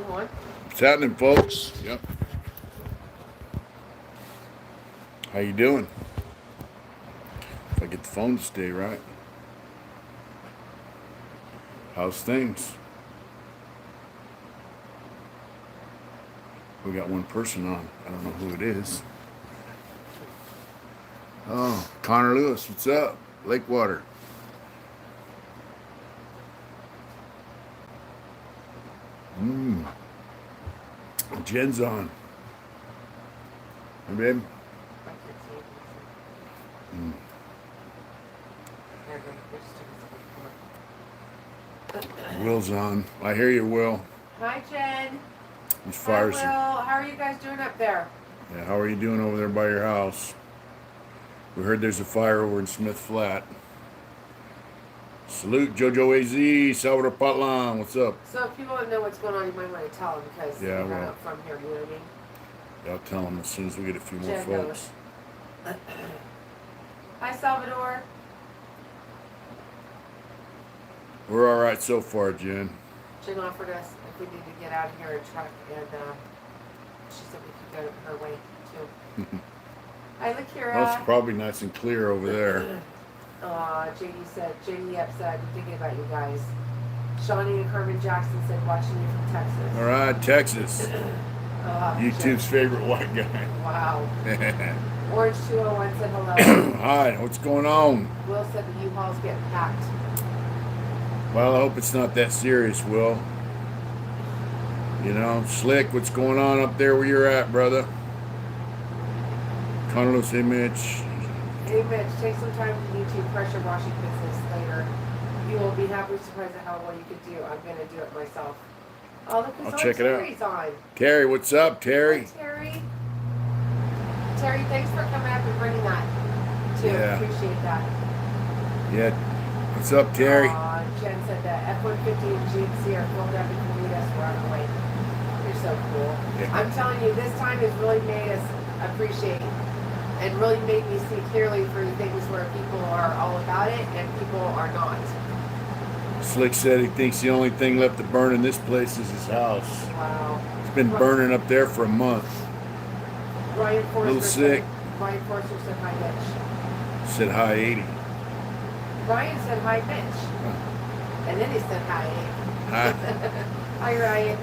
What's happening, folks? Yep. How you doing? If I get the phone to stay right. How's things? We got one person on. I don't know who it is. Oh, Connor Lewis, what's up? Lakewater. Mmm. Jen's on. Hey, babe. Mm. Will's on. I hear you, Will. Hi, Jen. These Hi, fires. Will. How are you guys doing up there? Yeah, how are you doing over there by your house? We heard there's a fire over in Smith Flat. Salute Jojo AZ, Salvador Patlan. What's up? So if people don't know what's going on, you might want to tell them because Yeah, they're well. not from here. You know what I mean? Yeah, I'll tell them as soon as we get a few more Jen folks. Hi, Salvador. We're all right so far, Jen. Jen offered us if we need to get out of here a truck, and she said we could go her way too. Hi, Lakira. Well, it's probably nice and clear over there. JD said, I'm thinking about you guys. Shawnee and Carmen Jackson said, watching you from Texas. All right, Texas. YouTube's favorite white guy. Wow. Orange 201 said hello. Hi, what's going on? Will said the U-Haul's getting packed. Well, I hope it's not that serious, Will. You know, Slick, what's going on up there where you're at, brother? Carlos, hey, Mitch. Hey, Mitch, take some time to YouTube pressure washing business later. You will be happily surprised at how well you could do. I'm going to do it myself. Oh, look who's I'll on. check it out. Terry's on. Terry, what's up, Terry? Hi, Terry. Terry, thanks for coming up and bringing that, too. Yeah. Appreciate that. Yeah. What's up, Terry? Jen said that F-150 and GMC are filled up and can meet us. We're on our way. You're so cool. Yeah. I'm telling you, this time has really made us appreciate and really made me see clearly through things where people are all about it and people are not. Slick said he thinks the only thing left to burn in this place is his house. Wow. It's been burning up there for a month. Ryan Forster Little sick. Ryan Forster said hi, Mitch. Said hi 80. Ryan said hi, Mitch. And then he said hi, 80. Hi. Hi, Ryan.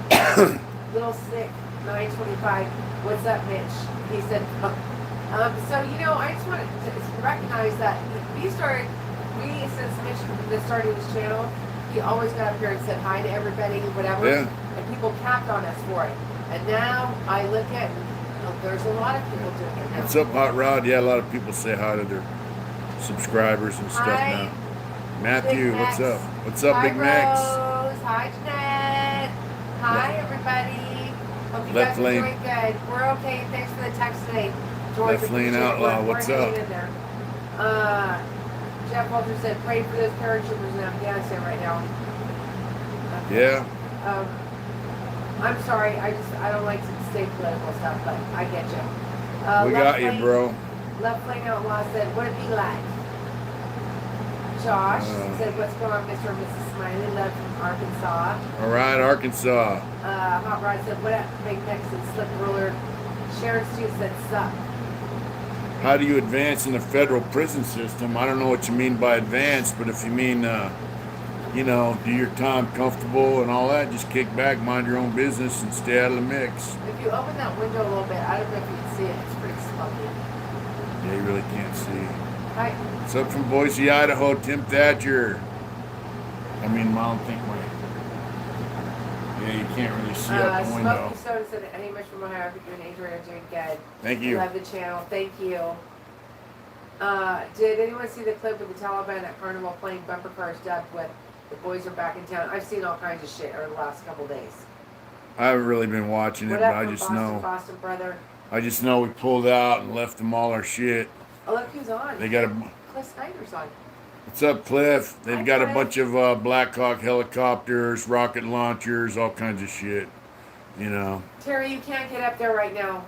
Little sick, 925. What's up, Mitch? He said, so, you know, I just want to recognize that since Mitch started his channel, he always got up here and said hi to everybody, whatever. Yeah. And people capped on us for it. And now I look at, there's a lot of people doing it now. What's up, Hot Rod? Yeah, a lot of people say hi to their subscribers and stuff Hi, now. Matthew, Big what's Max. up? What's up, Hi, Big Max? Rose. Hi, Jeanette. Hi, everybody. Hope you Left guys are lane. doing good. We're okay. Thanks for the text today. George, Left lane appreciate it. outlaw, We're what's hanging up? in there. Jeff Walter said, pray for those paratroopers in Afghanistan right now. Okay. Yeah. I'm sorry. I don't like to say political stuff, but I get you. We got you, bro. Left lane outlaw said, what it be like? Josh said, what's going on, Mr. and Mrs. Smiley? Love from Arkansas. All right, Arkansas. Hot Rod said, what up, Big Mex and Slip Ruler? Sharon Stew said, sup. How do you advance in the federal prison system? I don't know what you mean by advance, but if you mean, you know, do your time comfortable and all that, just kick back, mind your own business, and stay out of the mix. If you open that window a little bit, I don't know if you can see it. It's pretty smoky. Yeah, you really can't see. Hi. What's up from Boise, Idaho? Tim Thatcher. I mean, I don't think we're... Yeah, you can't really see out the window. Smoky Soda said, hey, much from Ohio, you and Adrian are doing good. Thank you. I love the channel. Thank you. Did anyone see the clip of the Taliban at Carnival playing bumper cars dubbed with the boys are back in town? I've seen all kinds of shit over the last couple days. I haven't really been watching it, What but up I from just Boston, know. Boston, brother? I just know we pulled out and left them all our shit. Oh, look who's on. They got a... Cliff Snyder's on. What's up, Cliff? They've Hi, got a Cliff. bunch of Black Hawk helicopters, rocket launchers, all kinds of shit. You know. Terry, you can't get up there right now.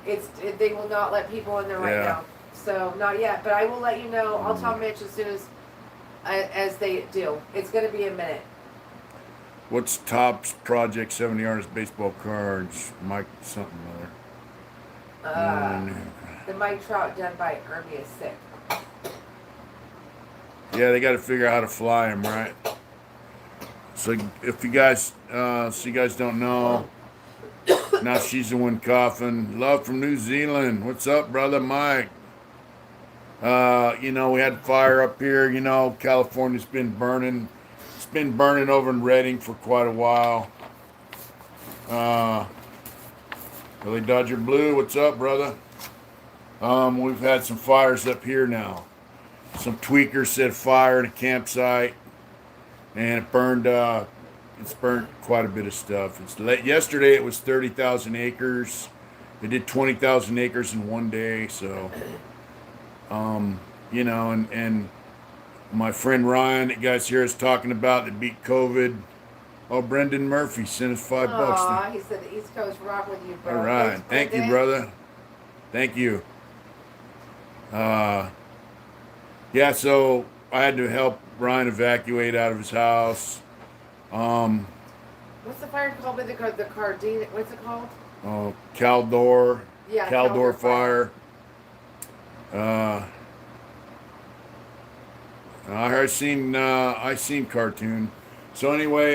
They will not let people in there right Yeah. now. So not yet, but I will let you know. I'll tell Mitch as soon as they do. It's going to be a minute. What's Top's Project 70 Artist Baseball Cards? Mike something or Uh, other. the Mike Trout done by Army is sick. Yeah, they got to figure out how to fly him, right? So if you guys, so you guys don't know, now she's the one coughing. Love from New Zealand. What's up, brother Mike? You know, we had fire up here. You know, California's been burning. It's been burning over in Redding for quite a while. Billy Dodger Blue, what's up, brother? We've had some fires up here now. Some tweakers set fire at a campsite, and it burned. It's burnt quite a bit of stuff. Yesterday it was 30,000 acres. It did 20,000 acres in one day. So, you know, and my friend Ryan, that guys here is talking about that beat COVID. Oh, Brendan Murphy sent us $5. Aw, he said the East Coast rock with you, bro. All right, Thanks, thank you, Brendan. brother. Thank you. Yeah, so I had to help Ryan evacuate out of his house. What's the fire called? The Cardine. What's it called? Caldor. Yeah, Caldor fire. I seen cartoon. So anyway,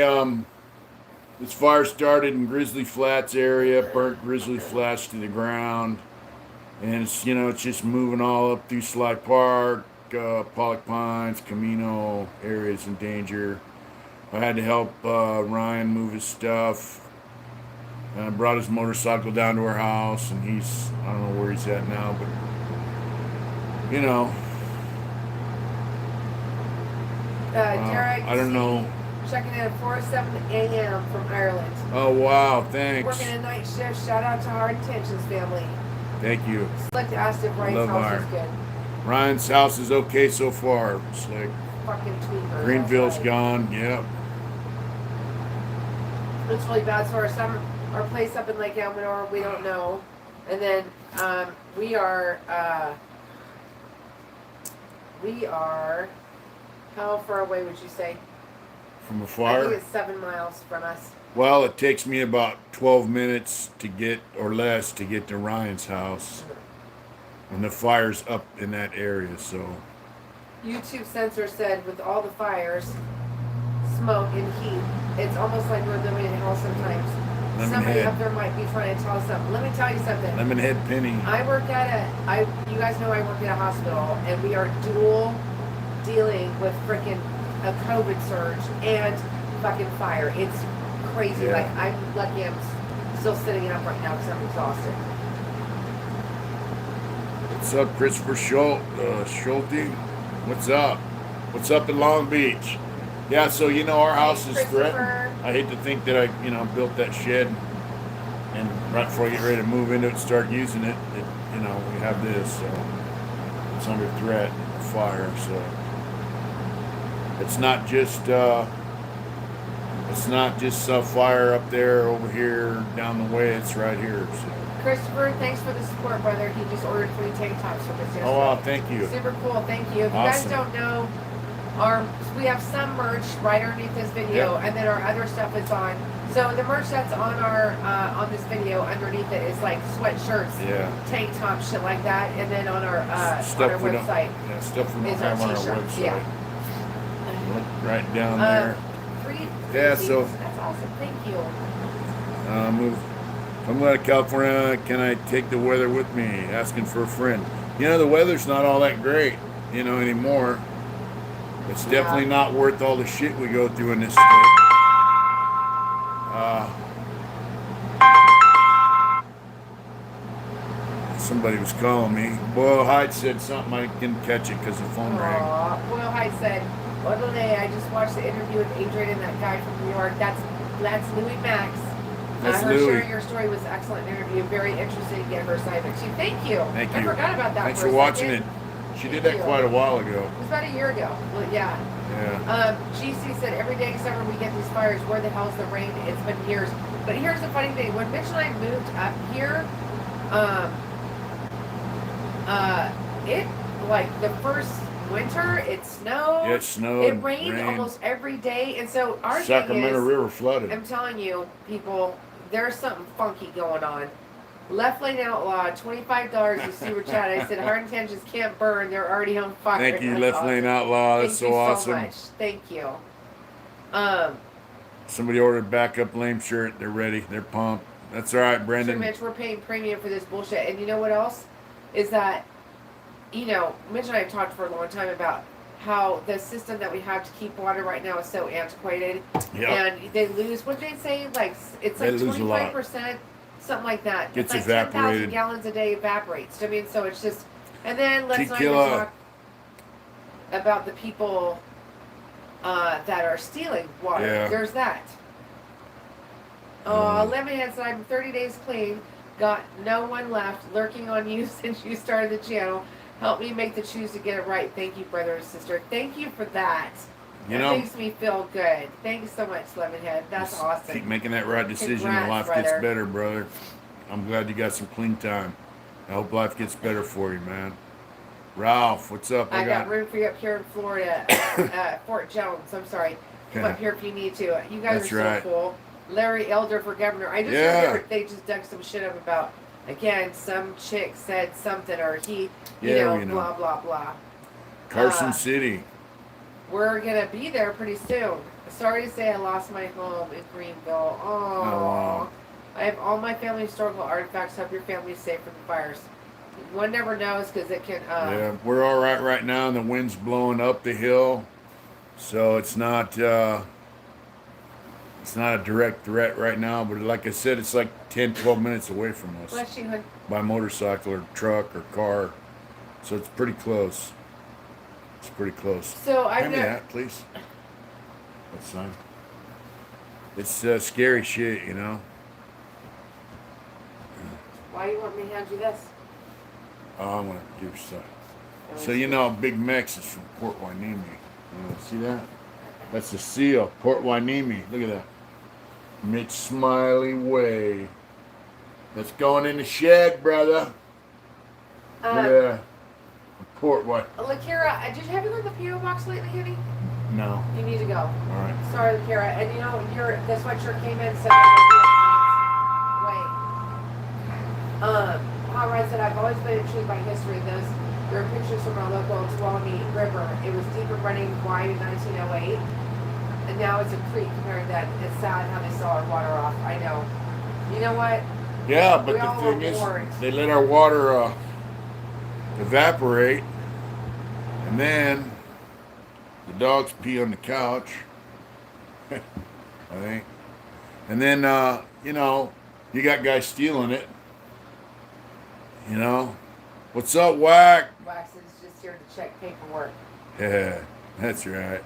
this fire started in Grizzly Flats area, burnt Grizzly Flats to the ground, and it's just moving all up through Sly Park, Pollock Pines, Camino areas in danger. I had to help Ryan move his stuff. Brought his motorcycle down to our house, and I don't know where he's at now, but you know. Derek, I don't know. Checking in at 4:07 a.m. from Ireland. Oh wow, thanks. Working a night shift. Shout out to Hard Intentions family. Thank you. Slick asked if Ryan's love house Iron. is good. Ryan's house is okay so far. It's like Fucking tweaker. Greenville's that's right. gone. Yep. It's really bad. So our place up in Lake Almanor, we don't know. And then we are how far away would you say? From a I think fire. it's 7 miles from us. Well, it takes me about 12 minutes to get or less to get to Ryan's house. And the fire's up in that area, so YouTube censor said with all the fires, smoke and heat, it's almost like we're living in hell sometimes. Somebody Lemonhead. up there might be trying to tell us something. Let me tell you something. Lemonhead Penny. I work you guys know I work at a hospital, and we are dual dealing with freaking a COVID surge and fucking fire. It's crazy. Yeah. Like, I'm lucky I'm still sitting up right now because I'm exhausted. What's up, Christopher Schulte? What's up? What's up in Long Beach? Yeah, so our house is threatened. Christopher. I hate to think that I built that shed, and right before I get ready to move into it and start using it, we have this, so it's under threat of fire. So it's not just fire up there, over here, down the way. It's right here. So. Christopher, thanks for the support, brother. He just ordered 3 tank tops from us yesterday. Oh wow, thank you. Super cool. Thank you. If you Awesome. guys don't know, we have some merch right underneath this video, Yep. and then our other stuff is on. So the merch that's on our on this video underneath it is like sweatshirts, Yeah. tank tops, shit like that, and then on our Stuff we don't. website Yeah, stuff we don't is our have on our t-shirts. website. Yeah. Look right down there. 3 Yeah, pieces. so- That's awesome. Thank you. If I'm going to California, can I take the weather with me? Asking for a friend. The weather's not all that great, anymore. It's definitely not worth all the shit we go through in this state. Somebody was calling me. Boyle Hyde said something. I didn't catch it because the phone rang. Boyle Hyde said, "Odele, I just watched the interview with Adrian and that guy from New York. That's Louis Max. That's Her Louis. sharing your story was an excellent interview. Very interesting to get her side of it too. Thank you. Thank I you. forgot about that. Thanks for for a watching second. it. She Thank did that you. quite a while ago. It was about a year ago. Well, yeah. Yeah. GC said every day except when we get these fires, where the hell's the rain? It's been years. But here's the funny thing: when Mitch and I moved up here, it like the first winter. It snowed. Yeah, it snowed. It rained almost every day, and so our thing Sacramento is, River flooded. I'm telling you, people, there's something funky going on. Left Lane Outlaw, $25. You see where Chad? I said hard intentions can't burn. They're already on fire. Thank you, That's Left awesome. Lane Outlaw. That's Thank so you awesome. so much. Thank you. Somebody ordered backup lame shirt. They're ready. They're pumped. That's all right, Sure, Brendan. Mitch, we're paying premium for this bullshit. And you know what else? Is that, you know, Mitch and I have talked for a long time about how the system that we have to keep water right now is so antiquated. Yeah. And they lose, what did they say? Like, it's They like lose a lot. 25%, something like that. Gets it's like 10,000 evaporated. gallons a day evaporates. I mean, so it's just, and then let's not even Tequila. talk about the people that are stealing water. Yeah. There's that. Lemonhead said, I'm 30 days clean. Got no one left lurking on you since you started the channel. Help me make the choose to get it right. Thank you, brother and sister. Thank you for that. You That know, makes me feel good. Thank you so much, Lemonhead. That's just awesome. keep making that right decision Congrats, and life brother. gets better, brother. I'm glad you got some clean time. I hope life gets better for you, man. Ralph, what's up? I got room for you up here in Florida, Fort Jones. I'm sorry. Come up here if you need to. You guys That's are so right. cool. Larry Elder for governor. I just Yeah. remember they just dug some shit up about, again, some chick said something or he, Yeah, we know. blah, blah, blah. Carson City. We're going to be there pretty soon. Sorry to say I lost my home in Greenville. Oh, wow. I have all my family historical artifacts. Hope your family's safe from the fires. One never knows because it can. Yeah, we're all right now, and the wind's blowing up the hill, so it's not a direct threat right now. But like I said, it's like 10, 12 minutes away from us Bless you, hon. by motorcycle or truck or car, so it's pretty close. It's pretty close. So I've Hand me never. that, please. That's fine. It's scary shit, you know. Why you want me to hand you this? Oh, I want to give you some. So you know, Big Mex is from Port Hueneme. See that? That's the seal, Port Hueneme. Look at that. Mitch Smiley Way. That's going in the shed, brother. Yeah. Port Hueneme. Lakira, did you have you gone to the PO box lately, honey? No. You need to go. All right. Sorry, Lakira. And you know, this sweatshirt came in, so wait. Conrad said, I've always been intrigued by history. There are pictures from our local Tuolumne River. It was deep and running wide in 1908. And now it's a creek compared to that. It's sad how they saw our water off. I know. You know what? Yeah, but We the all thing were is, bored. they let our water evaporate, and then the dogs pee on the couch. I think, and then you know, you got guys stealing it. You know, what's up, Whack? Wax is just here to check paperwork. Yeah, that's right.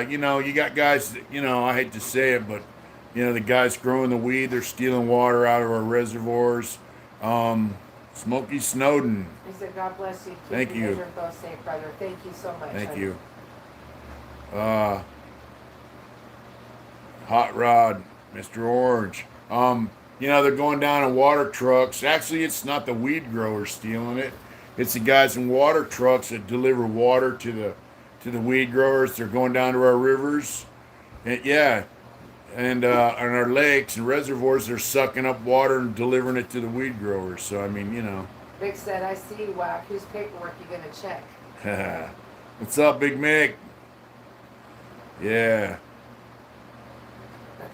You know, you got guys that, you know, I hate to say it, but, you know, the guys growing the weed, they're stealing water out of our reservoirs. Smokey Snowden, He said, God bless you. Keep Thank you. You're both safe, brother. Thank you so much. thank honey. you. Hot Rod, Mr. Orange. You know, they're going down in water trucks. Actually, it's not the weed growers stealing it. It's the guys in water trucks that deliver water to the weed growers. They're going down to our rivers. And yeah, and on our lakes and reservoirs, they're sucking up water and delivering it to the weed growers. So, I mean, you know. Vic said, I see, Whack. Whose paperwork you going to check? What's up, Big Mick? Yeah.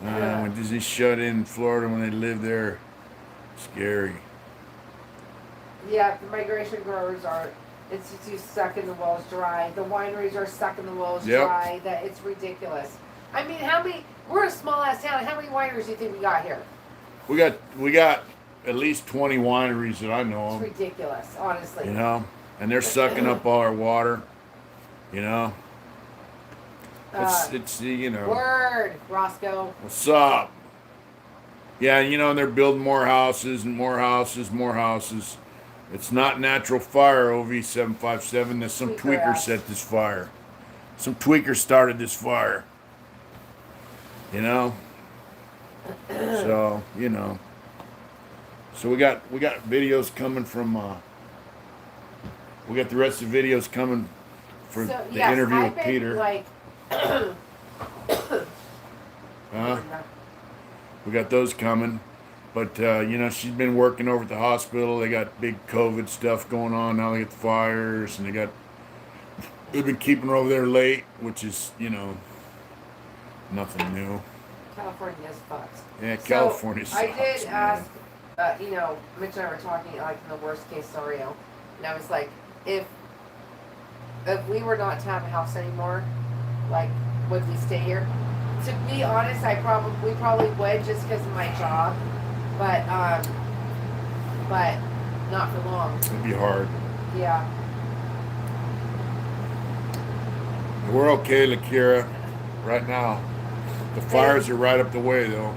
When does he shut in Florida when they live there? Scary. Yeah, the migration growers are institutes sucking the wells dry. The wineries are sucking the wells Yep. dry. That it's ridiculous. I mean, we're a small ass town. How many wineries do you think we got here? We got at least 20 wineries that I know It's of. ridiculous, honestly. You know, and they're sucking up all our water. You know, it's you know. Word, Roscoe. What's up? Yeah, you know, and they're building more houses and more houses, more houses. It's not natural fire, OV757. There's some Tweaker tweaker ass. set this fire. Some tweaker started this fire. You know? So, you know. So we got videos coming from we got the rest of the videos coming for So, the yes, interview I've with been, Peter. like, Huh? We got those coming. But, she's been working over at the hospital. They got big COVID stuff going on. Now they got the fires, and they've been keeping her over there late, which is, nothing new. California is fucked. Yeah, So California I sucks, did man. ask, Mitch and I were talking like in the worst case scenario, and I was like, if we were not to have a house anymore, like, would we stay here? To be honest, we probably would just because of my job, but not for long. It'd be hard. Yeah. We're okay, Lakira, right now. The fires are right up the way, though.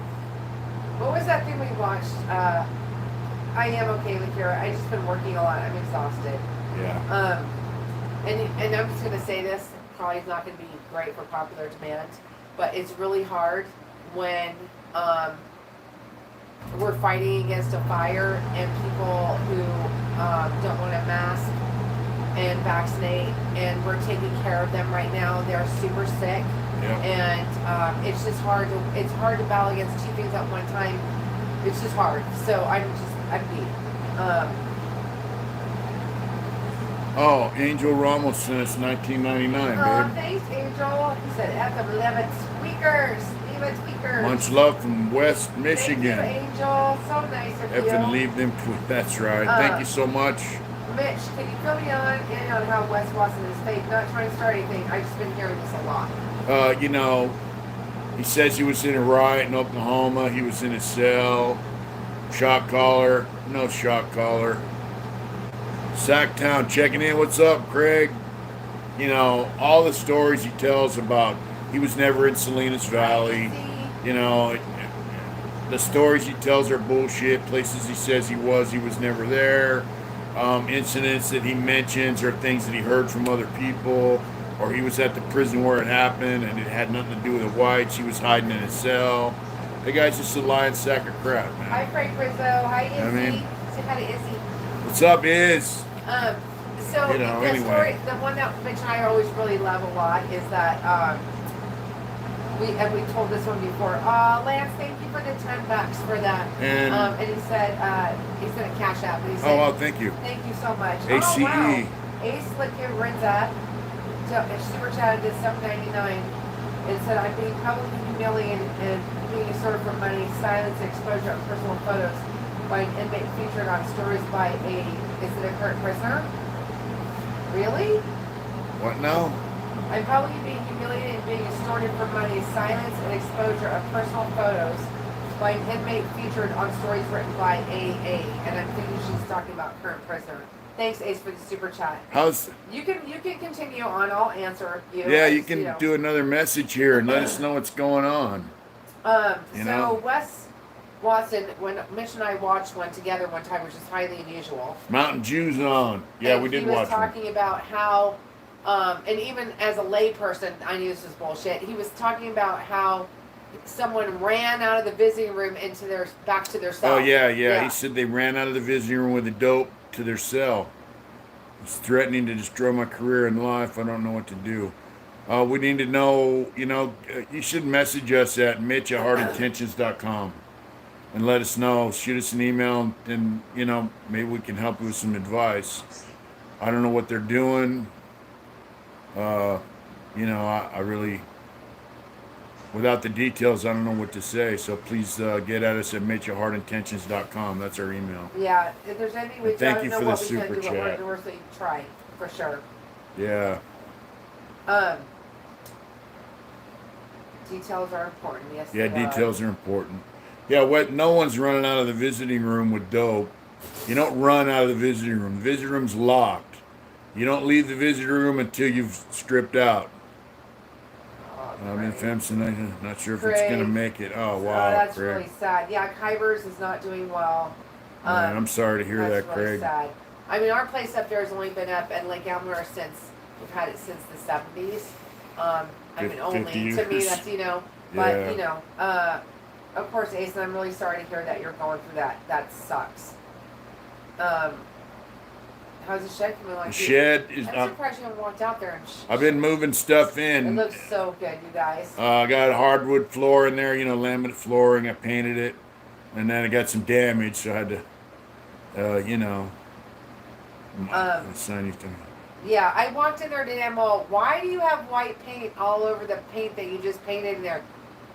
What was that thing we watched? I am okay with Kira. I just been working a lot. I'm exhausted. Yeah. And I'm just gonna say this. Probably is not gonna be great for popular demand, but it's really hard when we're fighting against a fire and people who don't want to mask and vaccinate, and we're taking care of them right now. They're super sick. Yeah. And it's just hard to battle against two things at one time. It's just hard. So I'm beat. Oh, Angel Ramos since 1999, babe. Thanks, Angel. He said, F them, leave it tweakers. Leave it tweakers. Much love from West Michigan. Thank you, Angel. So nice of F you. and leave them. That's right. Thank you so much. Mitch, can you fill me in on how Wes Watson is fake? Not trying to start anything. I've just been hearing this a lot. He says he was in a riot in Oklahoma. He was in a cell. Shock collar. No shock collar. Sacktown checking in. What's up, Craig? All the stories he tells about he was never in Salinas Valley. The stories he tells are bullshit. Places he says he was never there. Incidents that he mentions are things that he heard from other people, or he was at the prison where it happened and it had nothing to do with the whites. He was hiding in a cell. The guy's just a lying sack of crap, man. Hi, Frank Rizzo. Hi, Izzy. I mean, Say hi to Izzy. What's up, Iz? So the anyway. story, the one that Mitch and I always really love a lot is that we told this one before. Lance, thank you for the $10 for that. And he said a cash app. And he said, oh, well, thank you. Thank you so much. ACE. Oh, wow. Ace Liquid Rinza super chatted to $7.99 and said, I'm being publicly humiliated and being asserted for money, silence, and exposure of personal photos by an inmate featured on stories by is it a current prisoner? Really? What now? I'm publicly being humiliated and being extorted for money, silence, and exposure of personal photos by an inmate featured on stories written by AA. And I'm thinking she's talking about current prisoner. Thanks, Ace, for the super chat. You can continue on. I'll answer you. Yeah, you can do another message here and let us know what's going on. So Wes Watson, when Mitch and I watched one together one time, which is highly unusual. Mountain Jew's on. Yeah, we did watch. He was talking about how, and even as a lay person, I knew this was bullshit. He was talking about how someone ran out of the visiting room back to their cell. Oh yeah. He said they ran out of the visiting room with the dope to their cell. He's threatening to destroy my career and life. I don't know what to do. We need to know, you should message us at mitch@heartintentions.com and let us know. Shoot us an email and, maybe we can help you with some advice. I don't know what they're doing. I really, without the details, I don't know what to say. So please get at us at mitch@heartintentions.com. That's our email. Yeah, if there's anything we Thank don't you know for what the we can super do, but chat. we're going to try for sure. Yeah. Details are important. Yes. Yeah, they are. details are important. Yeah, no one's running out of the visiting room with dope. You don't run out of the visiting room. The visiting room's locked. You don't leave the visiting room until you've stripped out. I'm in Femson. I'm not sure if it's going to make it. Oh, wow, that's Craig. really sad. Yeah, Kybers is not doing well. Man, I'm sorry to hear that, That's really Craig. sad. I mean, our place up there has only been up at Lake Elmer we've had it since the 70s. I mean, only, 50 to me, years. that's, Yeah. of course, Ace, and I'm really sorry to hear that you're going through that. That sucks. How's the shed coming along? The shed is. I'm surprised you haven't walked out there. And I've been moving stuff it in. looks so good, you guys. I got hardwood floor in there, laminate flooring. I painted it, and then I got some damage, so I had to, sign you thing. Yeah, I walked in there today. I'm all, why do you have white paint all over the paint that you just painted in there?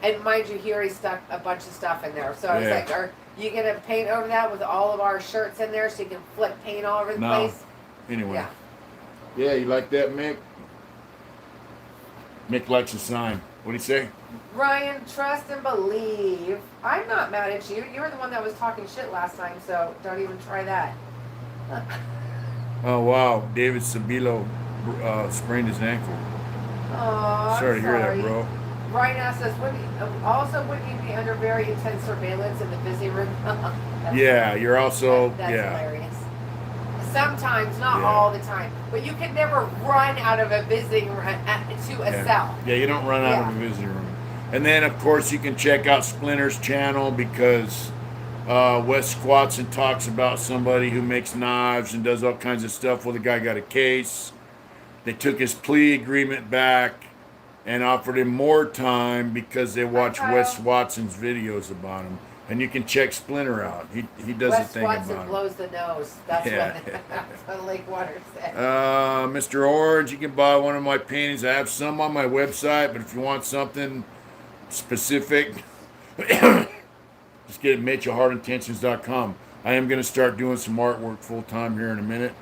And mind you, he already stuck a bunch of stuff in there. So I was like, are you going to paint over that with all of our shirts in there so you can flick paint all over the place? Anyway. Yeah. Yeah, you like that, Mick? Mick likes a sign. What do you say? Ryan, trust and believe. I'm not mad at you. You were the one that was talking shit last time, so don't even try that. Oh, wow. David Sabilo sprained his ankle. Oh, Sorry to hear that, bro. Ryan asked us, wouldn't you be under very intense surveillance in the busy room? Yeah, you're also, that's hilarious. Sometimes, not all the time, but you can never run out of a visiting room to a cell. Yeah, you don't run out of a visiting room. And then, of course, you can check out Splinter's channel because Wes Squatson talks about somebody who makes knives and does all kinds of stuff. Well, the guy got a case. They took his plea agreement back and offered him more time because they watched Wes Watson's videos about him. And you can check Splinter out. He does a thing about him. Wes Watson blows the nose. That's what Lake Water said. Mr. Orange, you can buy one of my paintings. I have some on my website, but if you want something specific, just get it at MitchellHardIntentions.com. I am going to start doing some artwork full time here in a minute.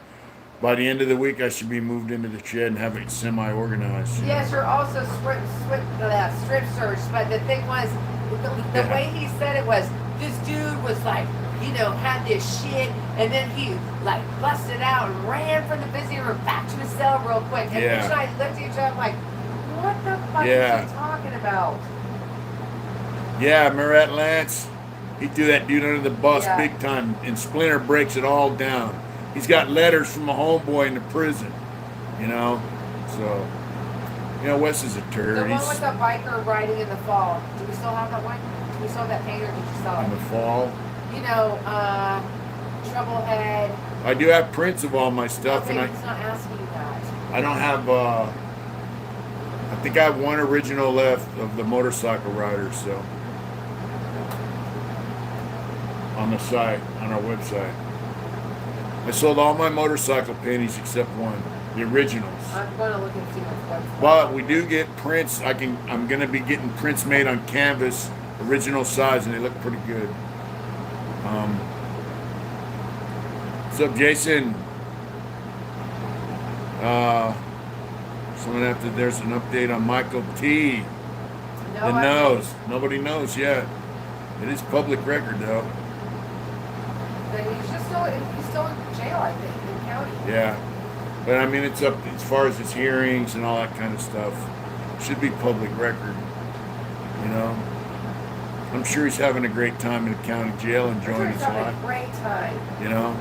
By the end of the week, I should be moved into the shed and have it semi-organized. Yes, you're also strip search, but the thing was, the way he said it was, this dude was like, had this shit, and then he like busted out and ran from the busy room back to his cell real quick. And Mitch and I looked at each other like, what the fuck is he talking about? Yeah, remember that, Lance? He threw that dude under the bus big time, and Splinter breaks it all down. He's got letters from a homeboy in the prison, So, Wes is a turd. The one with the biker riding in the fall. Do we still have that one? Do we still have that painter? Did you sell it? In the fall? Troublehead. I do have prints of all my stuff, Okay, and he's not asking you that. I don't have. I think I have one original left of the motorcycle riders, so on the site, on our website. I sold all my motorcycle paintings except one, the originals. I'm going to look and see what's But we do get prints. I'm going to be getting prints made on canvas, original size, and they look pretty good. What's up, Jason? There's an update on Michael T. No, the nose. Nobody knows yet. It is public record, though. He's still in jail, I think, in county. Yeah. But I mean, it's up as far as his hearings and all that kind of stuff. Should be public record, I'm sure he's having a great time in the county jail, enjoying his life. He's having a great time.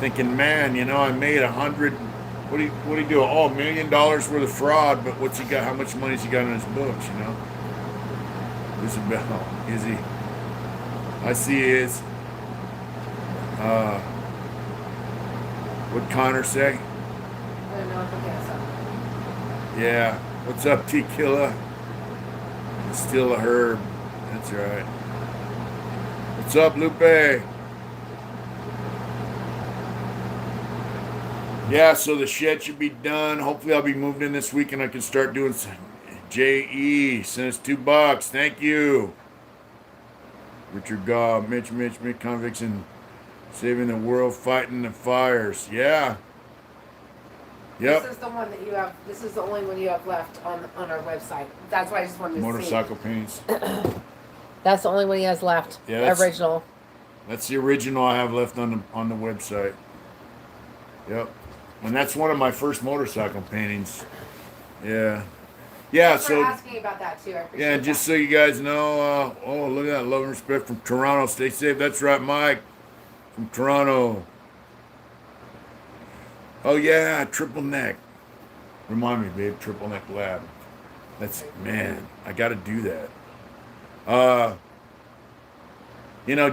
Thinking, man, I made 100. What do you do? Oh, $1 million worth of fraud, but what's he got? How much money's he got in his books? Isabel, is he? I see he is. What'd Connor say? I don't know if I guess something. Yeah. What's up, Tequila? It's still a herb. That's right. What's up, Lupe? Yeah, so the shed should be done. Hopefully I'll be moved in this week and I can start doing some. J.E. sent us $2. Thank you. Richard Gobb, Mitch, convicts and saving the world, fighting the fires. Yeah. Yep. This is the one that you have. This is the only one you have left on our website. That's why I just wanted to Motorcycle paints. That's the only one he has left. Yeah, original. That's the original I have left on the website. Yep. And that's one of my first motorcycle paintings. Yeah. Yeah. Thanks so. for asking about that too. I appreciate Yeah, and just so you guys know, look at that, love and respect from Toronto. Stay safe. That's right, Mike, from Toronto. Oh yeah, triple neck. Remind me, babe, triple neck lab. Man, I got to do that.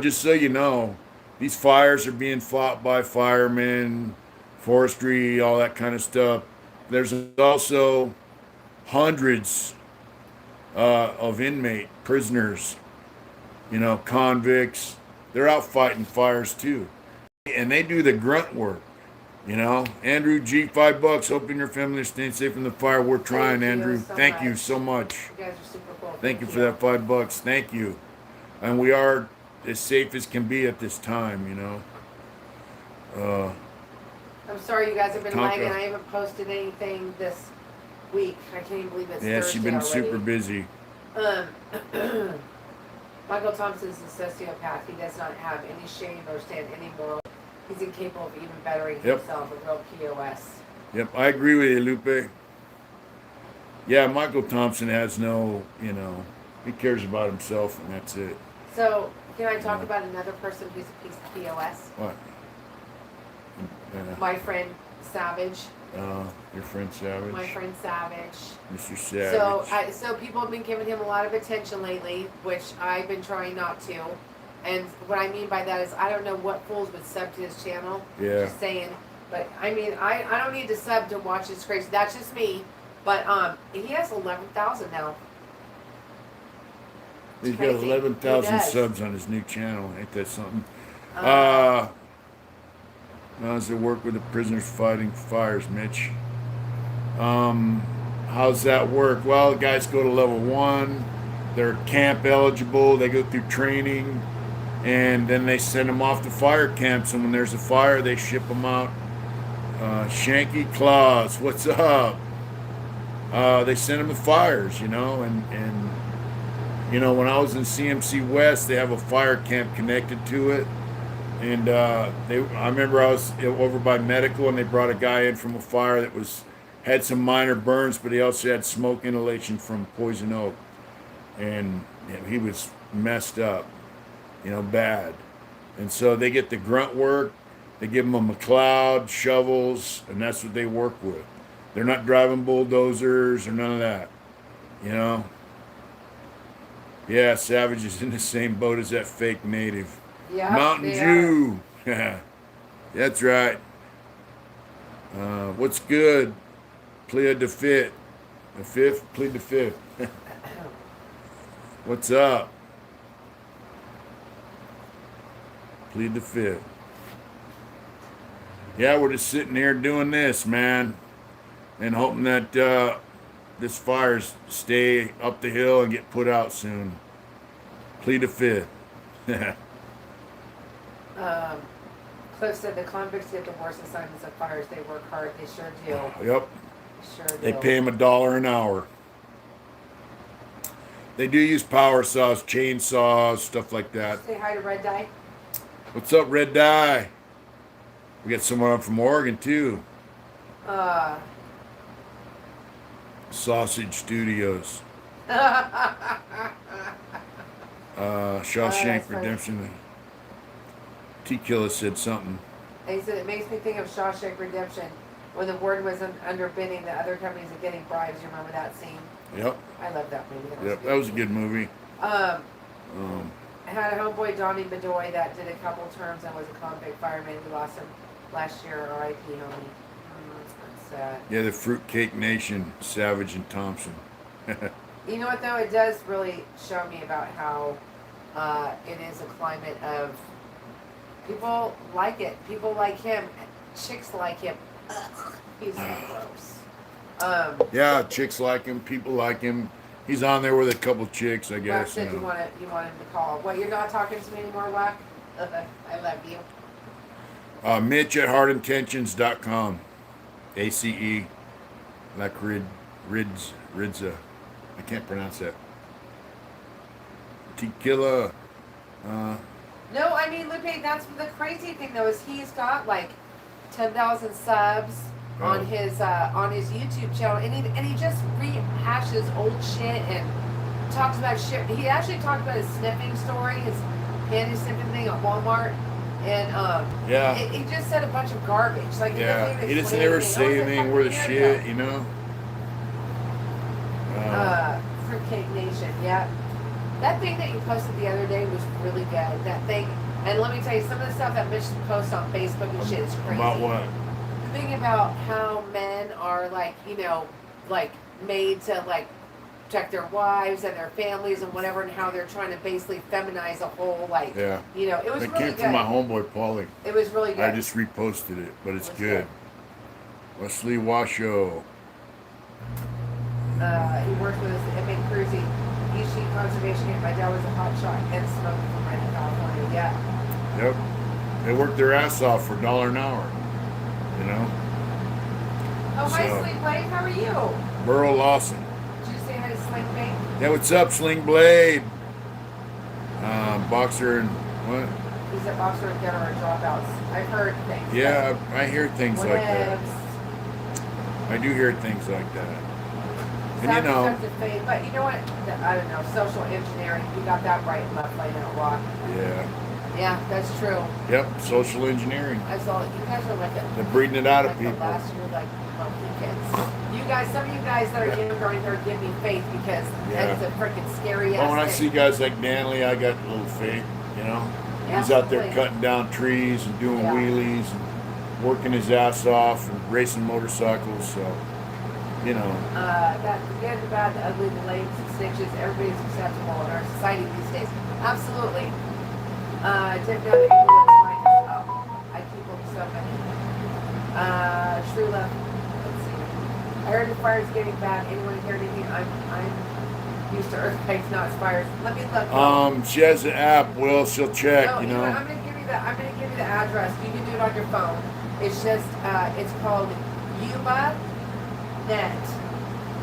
Just so you know, these fires are being fought by firemen, forestry, all that kind of stuff. There's also hundreds of inmate prisoners, convicts. They're out fighting fires too, and they do the grunt work. Andrew G, $5. Hoping your family is staying safe from the fire. We're trying, Andrew. Thank you so much. You guys are super cool. Thank you for that $5. Thank you. And we are as safe as can be at this time. I'm sorry you guys have been Tonka. lagging. I haven't posted anything this week. I can't even believe it's Yeah, Thursday she's been already. super busy. Michael Thompson's a sociopath. He does not have any shame or stand any moral. He's incapable of even bettering Yep. himself, a real POS. Yep, I agree with you, Lupe. Yeah, Michael Thompson has no, he cares about himself and that's it. So, can I talk Yeah. about another person who's a piece of POS? What? My friend Savage. Your friend Savage? My friend Savage. Mr. Savage. So people have been giving him a lot of attention lately, which I've been trying not to. And what I mean by that is I don't know what fools would sub to his channel. Yeah. Just saying. But I mean, I don't need to sub to watch his crazy. That's just me. But he has 11,000 now. He's got crazy. 11,000 He does. subs on his new channel. Ain't that something? How does it work with the prisoners fighting fires, Mitch? How's that work? Well, the guys go to level 1. They're camp eligible. They go through training. And then they send them off to fire camps. And when there's a fire, they ship them out. Shanky Claus, what's up? They send them to fires, and when I was in CMC West, they have a fire camp connected to it. And I remember I was over by medical, and they brought a guy in from a fire that had some minor burns, but he also had smoke inhalation from poison oak, and he was messed up, bad. And so they get the grunt work. They give them a McLeod, shovels, and that's what they work with. They're not driving bulldozers or none of that, Yeah, Savage is in the same boat as that fake native. Yeah. Mountain Jew. That's right. What's good? Plead the fifth. The fifth? Plead the fifth. What's up? Plead the fifth. Yeah, we're just sitting here doing this, man. And hoping that this fires stay up the hill and get put out soon. Plead the fifth. Cliff said the convicts get the worst assignments of fires. They work hard. They sure do. Yep. Sure do. They pay him $1 an hour. They do use power saws, chainsaws, stuff like that. Say hi to Red Dye. What's up, Red Dye? We got someone up from Oregon too. Sausage Studios. Shawshank that's funny. Redemption. T-Killer said something. And he said it makes me think of Shawshank Redemption when the word was under bidding that other companies are getting bribes. You remember that scene? Yep. I love that movie. That was a good movie. I had a homeboy, Donnie Bedoy, that did a couple terms and was a convict fireman. We lost him last year. R.I.P. homie. That's sad. Yeah, the Fruitcake Nation, Savage and Thompson. You know what though? It does really show me about how it is a climate of people like it. People like him. Chicks like him. Ugh, he's so gross. Yeah, chicks like him, people like him. He's on there with a couple chicks, I Wack guess. said you want him to call. What? You're not talking to me anymore, Wack? I love you. Mitch at heartintentions.com. ACE. Like Ridza. I can't pronounce that. Tequila. No, I mean, Lupe, that's the crazy thing though, is he's got like 10,000 subs on his YouTube channel, and he just rehashes old shit and talks about shit. He actually talked about his sniffing story, his panty sniffing thing at Walmart, and Yeah. he just said a bunch of garbage. Like Yeah, he doesn't explain ever anything. say That was a anything fucking worth a year shit, ago. you know? Fruitcake Nation, yeah. That thing that you posted the other day was really good. That thing, and let me tell you, some of the stuff that Mitch posts on Facebook and shit is crazy. About what? thing about how men are like, like made to like protect their wives and their families and whatever, and how they're trying to basically feminize a whole like, Yeah. it was It really came good. from my homeboy Paulie. It was really good. I just reposted it, but it's It was good. Wesley Washoe. He worked with us at Inmate Cruising, East Sheet Conservation. My dad was a hot shot and smoking from Redding, California. Yeah. Yep. They work their ass off for $1 an hour. You know? Oh, hi, So- Sling Blade. How are you? Burl Lawson. Did you say hi to Sling Blade? Yeah, what's up, Sling Blade? Boxer and what? He's at Boxer and Dinner or Dropouts. I've heard things. Yeah, I hear things like that. Whatevs. I do hear things like that. And Sound you know, effective fade, but you know what? I don't know. Social engineering. You got that right and left laying out rock. yeah. Yeah, that's true. Yep, social engineering. I saw you guys are like They're breeding it out of like the people. last year, like monkey kids. You guys, some of you guys that are younger in here give me faith because Yeah. that's a freaking scary Well, ass when I thing. see guys like Danley, I got a little faith, you know? Yeah, He's out there absolutely. cutting down trees and doing Yeah. wheelies and working his ass off and racing motorcycles, so, you know. That the good, the bad, the ugly, the lame, the snitches, everybody's acceptable in our society these days. Absolutely. Didn't know that you were mine. Oh, I keep them so many. True love. Let's see. I heard the fire's getting bad. Anyone hear anything? I'm used to earthquakes, not fires. Let me look. She has an app, Will, she'll check, No, you know what? know. I'm gonna give you the address. You can do it on your phone. It's just it's called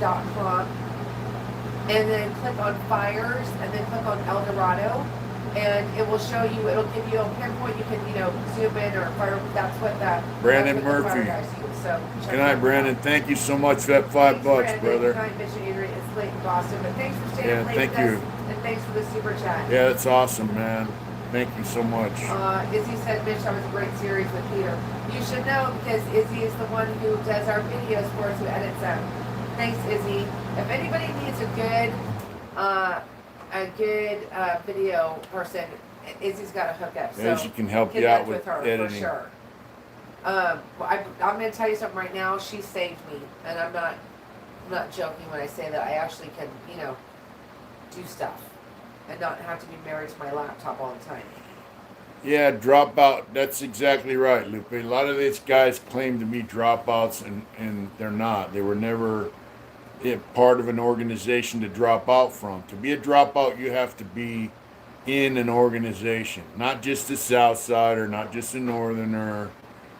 yubanet.com, and then click on fires, and then click on El Dorado, and it will show you. It'll give you a pinpoint. You can zoom in or fire. That's what the Brandon that's what the fire Murphy. guys use. So check Good night, that Brandon. out. Thank you so much for that $5, Thanks, Brandon. brother. Good night, Mission Eatery. It's late in Boston, but thanks for staying Yeah, up late thank with you. us, and thanks for the super chat. Yeah, that's awesome, man. Thank you so much. Izzy said, Mitch, that was a great series with Peter. You should know because Izzy is the one who does our videos for us, who edits them. Thanks, Izzy. If anybody needs a good video person, Izzy's got a hookup. Yeah, So she can help you connect out with her editing. for sure. I'm going to tell you something right now. She saved me, and I'm not joking when I say that. I actually can, do stuff and not have to be married to my laptop all the time. Yeah, dropout. That's exactly right, Lupe. A lot of these guys claim to be dropouts, and they're not. They were never part of an organization to drop out from. To be a dropout, you have to be in an organization, not just a Southsider, not just a Northerner,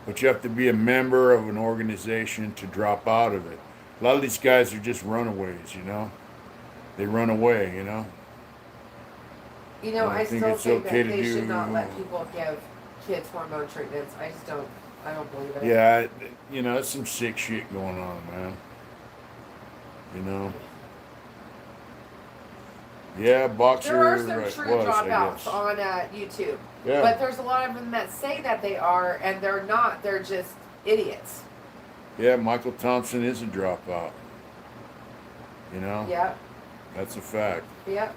but you have to be a member of an organization to drop out of it. A lot of these guys are just runaways, They run away, I I think still it's think okay that to they should not do- let people give kids hormone treatments. I don't believe it. Yeah, it's some sick shit going on, man. Yeah, boxer. There are some right, true was, I dropouts guess. on YouTube, Yeah. but there's a lot of them that say that they are, and they're not. They're just idiots. Yeah, Michael Thompson is a dropout. Yep, That's a fact. yep.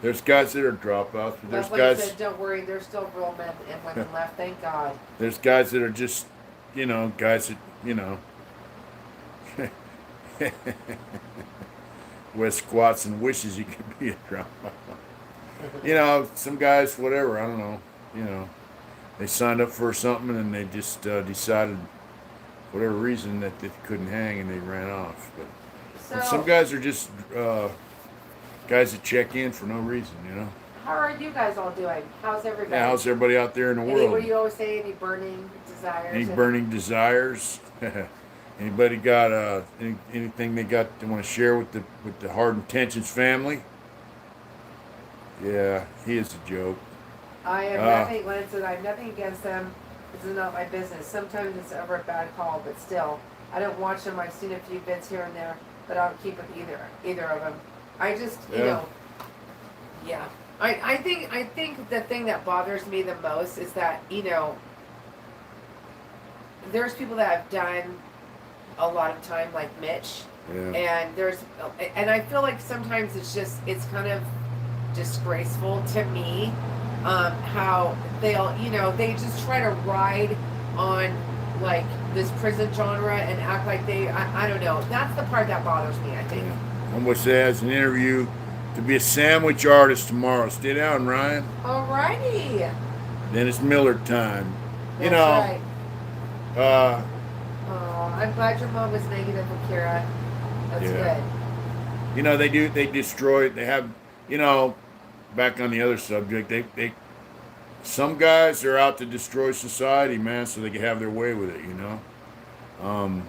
There's guys that are dropouts, but there's But like I guys said, don't worry. There's still real men and women left. Thank God. there's guys that are just guys that with squats and wishes he could be a dropout. Some guys, whatever, I don't know. They signed up for something and they just decided, for whatever reason, that they couldn't hang and they ran off. But So, some guys are just guys that check in for no reason, how are you guys all doing? How's everybody? Yeah, how's everybody out there in the What world? do you always say? Any burning desires? Any burning desires? Anybody got anything they want to share with the Hard Intentions family? Yeah, he is a joke. I have nothing. Lance said I have nothing against them. This is not my business. Sometimes it's over a bad call, but still, I don't watch them. I've seen a few bits here and there, but I don't keep with either of them. I just, yeah. I think the thing that bothers me the most is that there's people that have done a lot of time, like Mitch, Yeah. and I feel like sometimes it's kind of disgraceful to me how they just try to ride on like this prison genre and act like I don't know. That's the part that bothers me, I think. Homeboy says an interview to be a sandwich artist tomorrow. Stay down, Ryan. Alrighty. Then it's Miller time. You That's know, right. uh, Oh, I'm glad your mom was negative, Akira. That's Yeah. good. you know, they destroy, they have, you know, back on the other subject, some guys are out to destroy society, man, so they can have their way with it, you know. Um,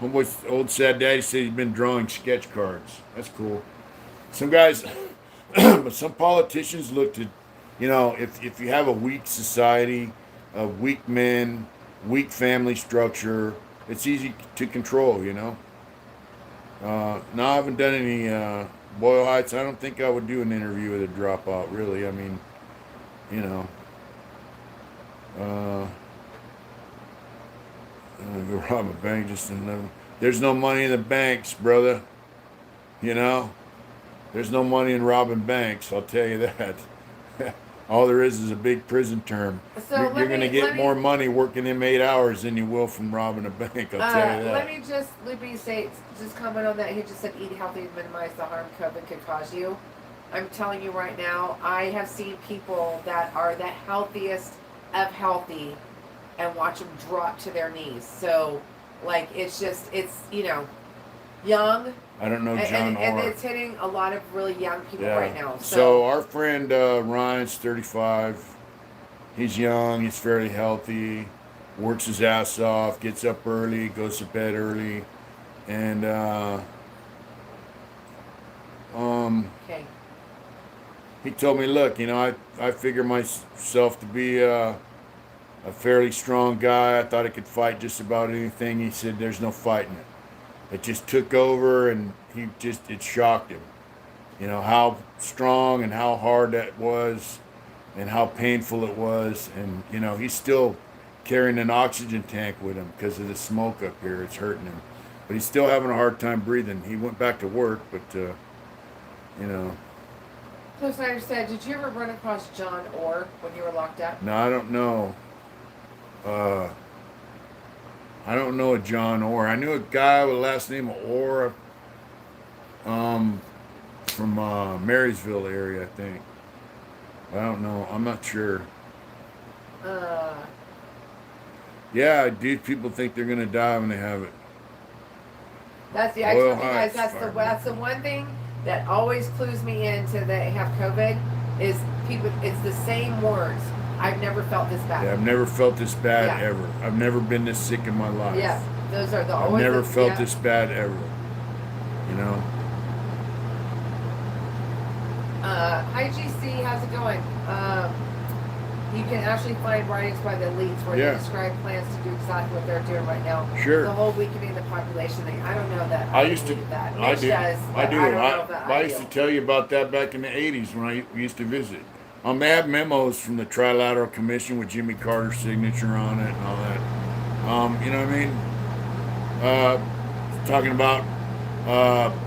Homeboy's old sad daddy said he's been drawing sketch cards. That's cool. Some guys, but some politicians look to, you know, if you have a weak society, weak men, weak family structure, it's easy to control, you know. No, I haven't done any Boyle Heights. I don't think I would do an interview with a dropout, really. I mean, you know, uh, go rob a bank just to live. There's no money in the banks, brother. You know, there's no money in robbing banks. I'll tell you that. All there is a big prison term. So You're going to get more money working them 8 hours than you will from robbing a bank. I'll tell you that. Let me say, just comment on that. He just said eat healthy and minimize the harm COVID could cause you. I'm telling you right now, I have seen people that are the healthiest of healthy and watch them drop to their knees. So, like, it's you know, young. I don't know John and Orr. it's hitting a lot of really young people right now. So our friend Ryan's 35. He's young. He's fairly healthy. Works his ass off. Gets up early. Goes to bed early. And okay. he told me, look, you know, I figure myself to be a fairly strong guy. I thought I could fight just about anything. He said, there's no fighting it. It just took over, and it shocked him. You know, how strong and how hard that was and how painful it was. And, you know, he's still carrying an oxygen tank with him because of the smoke up here. It's hurting him. But he's still having a hard time breathing. He went back to work, but, you know. So Snyder said, did you ever run across John Orr when you were locked up? No, I don't know. I don't know a John Orr. I knew a guy with the last name of Orr, from Marysville area, I think. I don't know. I'm not sure. Yeah, dude. People think they're gonna die when they have it. I told you guys that's the one thing that always clues me into that they have COVID is people. It's the same words. I've never felt this bad. Yeah, I've never felt this bad ever. I've never been this sick in my life. Yeah, those are the I've always. never felt this bad ever. You know. Hi GC, how's it going? You can actually find writings by the elites where they describe plans to do exactly what they're doing right now. Sure. The whole weakening the population thing. I don't know that. I used to. That. I Mitch do. does, I do. I don't know that I used to tell you about that back in the '80s when I used to visit. They have memos from the Trilateral Commission with Jimmy Carter's signature on it and all that. You know what I mean? Talking about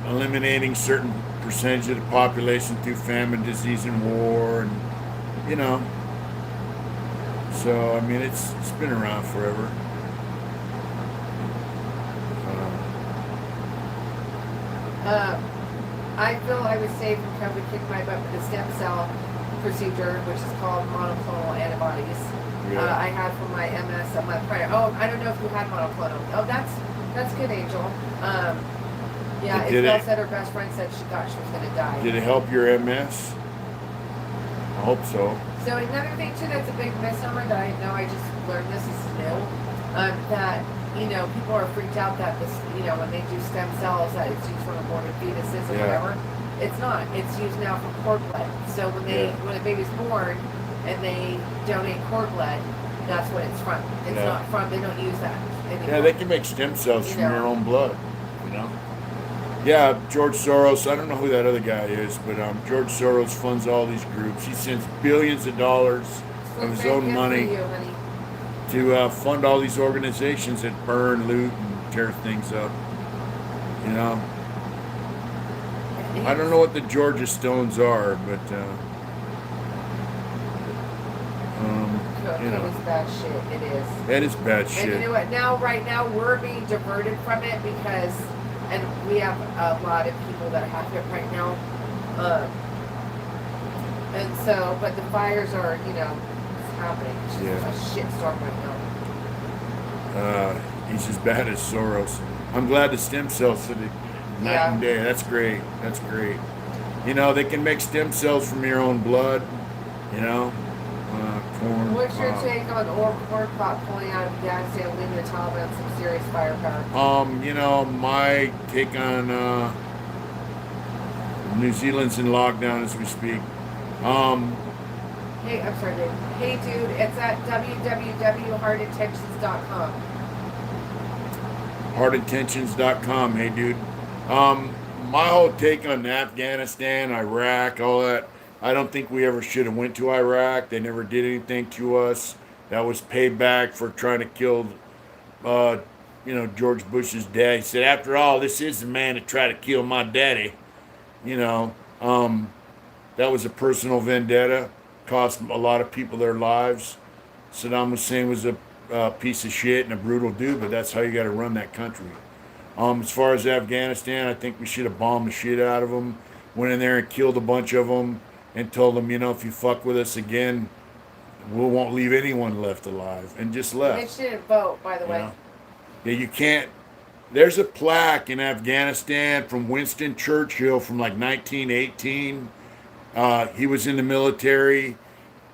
eliminating certain percentage of the population through famine, disease, and war, and you know. So I mean, it's been around forever. I feel I was saved from COVID kicking my butt with the stem cell procedure, which is called monoclonal antibodies. Yeah. I had for my MS a month prior. Oh, I don't know if you had monoclonal. Oh, that's good, Angel. Yeah, Isabel said her best friend said she thought she was going to die. Did it help your MS? I hope so. So another thing too that's a big misnomer that I know I just learned this is new, that people are freaked out that this when they do stem cells that it's used for aborted fetuses or whatever. It's not. It's used now for cord blood. So when a baby's born and they donate cord blood, that's what it's from. It's not from. They don't use that anymore. Yeah, they can make stem cells from their own blood. Yeah, George Soros. I don't know who that other guy is, but George Soros funds all these groups. He sends billions of dollars of his own money to fund all these organizations that burn, loot, and tear things up. I don't know what the Georgia Stones are, but You know, It's bad shit. It is. that is bad And shit. you know what? Now, right now, we're being diverted from it because, and we have a lot of people that have it right now. And so, but the fires are, you know, it's happening. It's just Yeah. a shit storm right now. He's as bad as Soros. I'm glad the stem cells today, night Yeah. and day. That's great. That's great. You know, they can make stem cells from your own blood. You know, corn. What's your take on Corn Pop pulling out of Afghanistan, leaving the Taliban some serious firepower? You know, my take on New Zealand's in lockdown as we speak. Hey, I'm sorry, Dave. Hey, dude, it's at www.heartintentions.com. Heartintentions.com. Hey, dude. My whole take on Afghanistan, Iraq, all that. I don't think we ever should have went to Iraq. They never did anything to us. That was payback for trying to kill, uh, George Bush's dad. He said, after all, this is the man that tried to kill my daddy. You know, that was a personal vendetta. Cost a lot of people their lives. Saddam Hussein was a piece of shit and a brutal dude, but that's how you got to run that country. As far as Afghanistan, I think we should have bombed the shit out of them. Went in there and killed a bunch of them and told them, if you fuck with us again, we won't leave anyone left alive, and just left. They shouldn't vote, by the way. know? Yeah, you can't. There's a plaque in Afghanistan from Winston Churchill from like 1918. He was in the military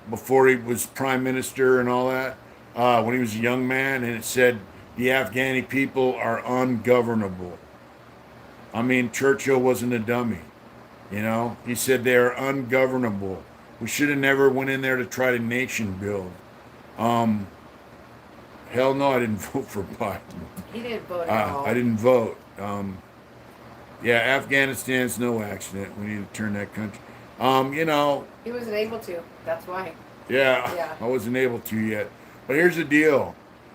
before he was prime minister and all that, when he was a young man, and it said, the Afghani people are ungovernable. I mean, Churchill wasn't a dummy. He said they are ungovernable. We should have never went in there to try to nation build. Hell no, I didn't vote for Biden. He didn't vote at all. I didn't vote. Yeah, Afghanistan's no accident. We need to turn that country. He wasn't able to. That's why. Yeah. I wasn't able to yet. But here's the deal.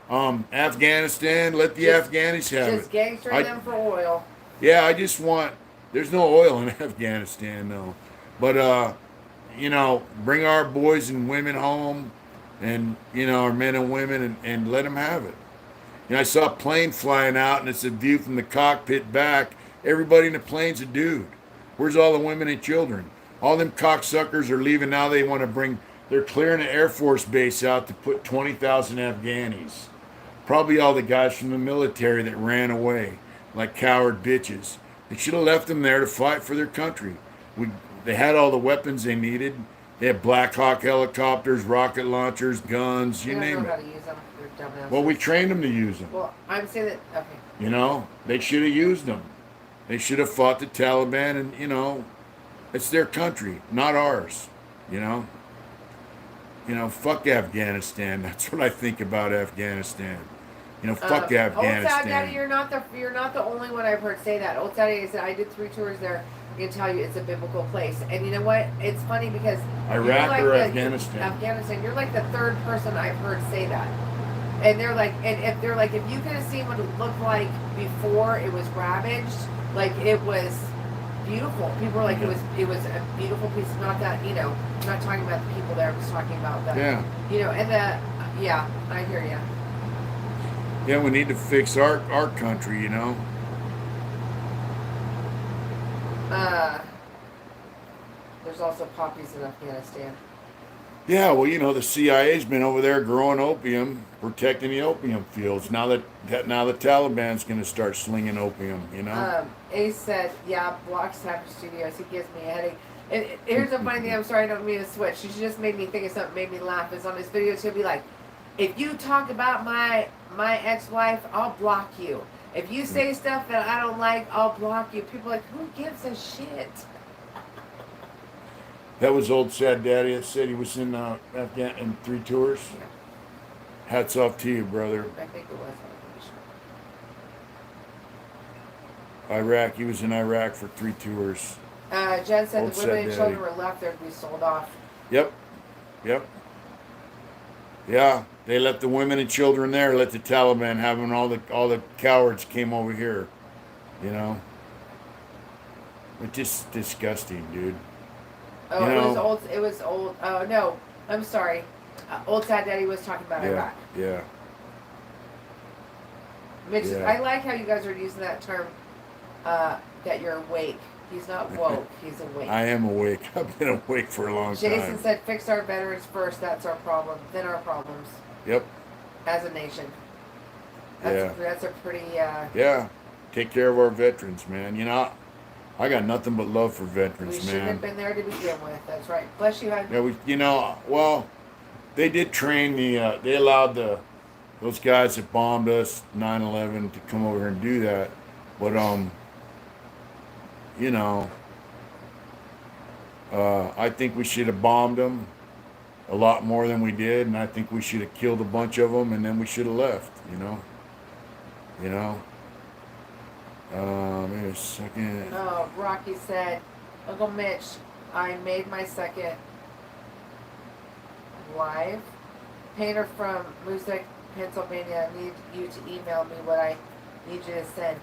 Afghanistan, let the Afghanis have Just it. gangster them for oil. Yeah, I just want. There's no oil in Afghanistan, though. But bring our boys and women home, and our men and women, and let them have it. I saw a plane flying out, and it's a view from the cockpit back. Everybody in the plane's a dude. Where's all the women and children? All them cocksuckers are leaving now. They want to bring. They're clearing an Air Force base out to put 20,000 Afghanis. Probably all the guys from the military that ran away, like coward bitches. They should have left them there to fight for their country. They had all the weapons they needed. They had Black Hawk helicopters, rocket launchers, guns, you name don't know how it. to use them. They're dumbasses. Well, we trained them to use them. Well, I'm saying that. Okay. They should have used them. They should have fought the Taliban, and it's their country, not ours. Fuck Afghanistan. That's what I think about Afghanistan. Fuck Old Sad Daddy, Afghanistan. you're not the only one I've heard say that. Old Sad Daddy said I did 3 tours there. I can tell you it's a biblical place. And you know what? It's funny because Iraq or Afghanistan? Afghanistan. You're like the 3rd person I've heard say that. And they're like, and if they're like, if you could have seen what it looked like before it was ravaged, like it was beautiful. People were like, it was a beautiful piece. Not that I'm not talking about the people there. I'm just talking about the Yeah. I hear you. Yeah, we need to fix our country. There's also poppies in Afghanistan. Yeah, well, the CIA's been over there growing opium, protecting the opium fields. Now the Taliban's going to start slinging opium. Ace said, yeah, block Snapper Studios. He gives me a headache. And here's a funny thing. I'm sorry, I don't mean to switch. She just made me think of something, made me laugh. Is on his videos, he'll be like, if you talk about my ex-wife, I'll block you. If you say stuff that I don't like, I'll block you. People are like, who gives a shit? That was old sad daddy that said he was in Afghan in 3 tours. Yeah. Hats off to you, brother. I think it was. I'm pretty sure. Iraq. He was in Iraq for 3 tours. Jen said Old the women sad and children daddy. were left there to be sold off. Yep. Yeah, they left the women and children there. Let the Taliban have them. All the cowards came over here. It's just disgusting, dude. Oh, it was old. Oh no, I'm sorry. Old Sad Daddy was talking about Yeah, Iraq. yeah. Mitch, Yeah. I like how you guys are using that term, that you're awake. He's not woke, he's awake. I am awake. I've been awake for a long Jason time. said, fix our veterans first, that's our problem, then our problems Yep. as a nation. Yeah. That's a pretty, Yeah. Take care of our veterans, man. You know, I got nothing but love for we veterans, shouldn't man. have been there to begin with. That's right. Bless you, hon. Yeah, well, they did train they allowed those guys that bombed us 9/11 to come over here and do that. But you know, I think we should have bombed them a lot more than we did, and I think we should have killed a bunch of them, and then we should have left. You know. Maybe a second. Oh, Rocky said, Uncle Mitch, I made my second live. Painter from Moosic, Pennsylvania. I need you to email me what I need you to send.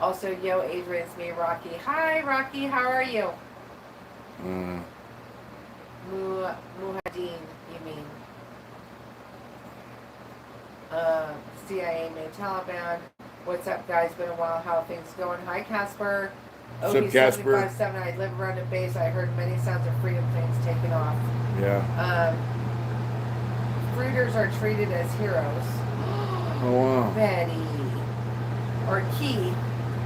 Also, yo, Adrian, it's me, Rocky. Hi, Rocky, how are you? Muhadeen, you mean? CIA made Taliban. What's up, guys? Been a while. How are things going? Hi, Casper. What's up, Casper? 757. I live around a base. I heard many sounds of freedom planes taking off. Yeah. Freeders are treated as heroes. Oh wow. Betty. Or Key.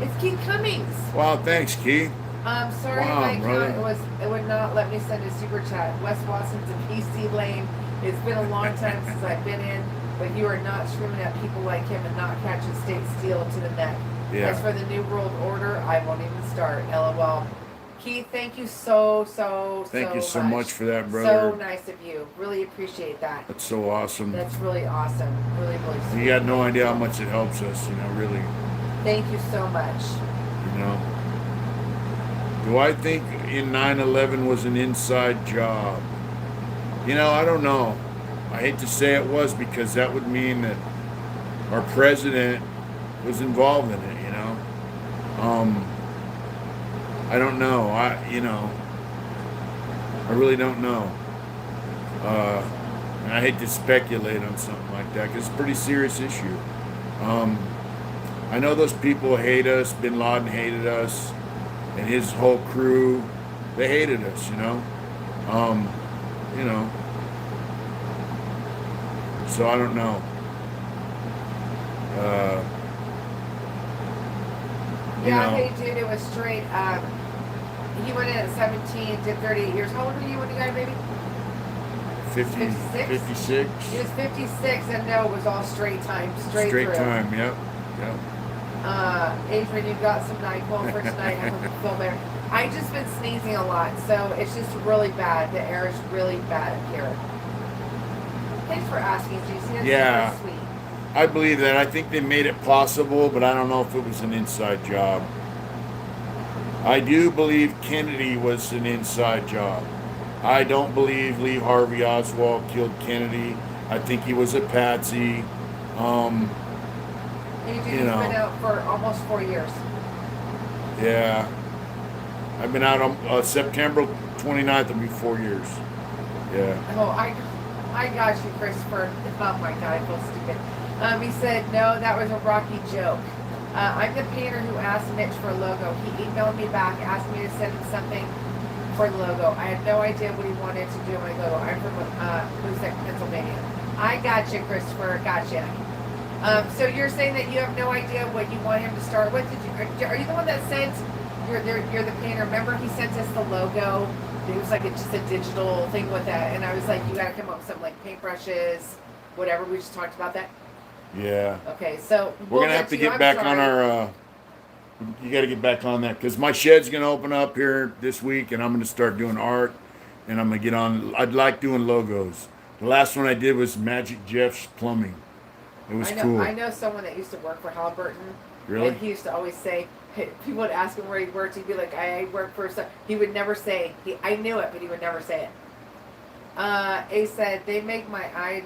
It's Key Cummings. Wow. Thanks, Key. Sorry, Wow, my brother. account it would not let me send a super chat. Wes Watson's a PC lane. It's been a long time since I've been in, but you are not screaming at people like him and not catching state steel to the neck. Yeah. As for the New World Order, I won't even start. LOL. Keith, thank you Thank you so much for that, brother. So nice of you. Really appreciate that. That's so awesome. That's really awesome. Really, really sweet. You got no idea how much it helps us, really. Thank you so much. You know. Do I think in 9/11 was an inside job? I don't know. I hate to say it was, because that would mean that our president was involved in it, I don't know. I really don't know. And I hate to speculate on something like that, because it's a pretty serious issue. I know those people hate us. Bin Laden hated us, and his whole crew. They hated us, So I don't know. Hey dude, it was straight. He went in at 17, did 38 years. How old were you when you got a baby? 56? 56. He was 56, and no, it was all straight time, straight through. Time, yep. Adrian, you've got some NyQuil for tonight. I hope you feel better. I just been sneezing a lot, so it's just really bad. The air is really bad up here. Thanks for asking, JC. That's Yeah. super sweet. I believe that. I think they made it possible, but I don't know if it was an inside job. I do believe Kennedy was an inside job. I don't believe Lee Harvey Oswald killed Kennedy. I think he was a patsy. Adrian's been out for almost 4 years. Yeah. I've been out on September 29th, it'll be 4 years. Yeah. Oh, I got you, Christopher. Oh my God, I feel stupid. He said, no, that was a Rocky joke. I'm the painter who asked Mitch for a logo. He emailed me back, asked me to send him something for the logo. I had no idea what he wanted to do with my logo. I'm from Moosic, Pennsylvania. I got you, Christopher. Gotcha. So you're saying that you have no idea what you want him to start with? Are you the one that sent? You're the painter. Remember, he sent us the logo. It was like just a digital thing with that, and I was like, you got to come up with something like paintbrushes, whatever. We just talked about that. Yeah. Okay, so we're gonna have to get back on our. You got to get back on that, because my shed's gonna open up here this week, and I'm gonna start doing art, and I'm gonna get on. I'd like doing logos. The last one I did was Magic Jeff's Plumbing. It was cool. I know someone that used to work for Halliburton. Really? And he used to always say, people would ask him where he worked. He'd be like, I work for. He would never say. I knew it, but he would never say it. A said they make my eye.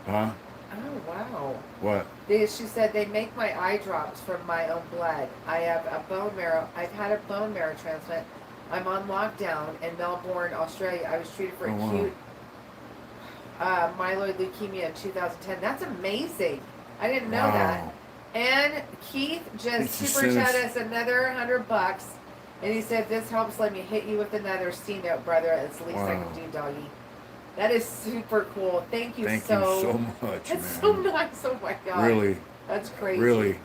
Huh? Oh wow. What? She said they make my eye drops from my own blood. I have a bone marrow. I've had a bone marrow transplant. I'm on lockdown in Melbourne, Australia. I was treated for Oh, wow. acute myeloid leukemia in 2010. That's amazing. I didn't know that. Wow. And Keith just It's just super chat finished. us another $100, and he said, "This helps. Let me hit you with another C note, brother. It's the least I Wow. can do, doggy." That is super cool. Thank you Thank so. you so much, It's man. so nice. Oh my god. Really, That's crazy. really.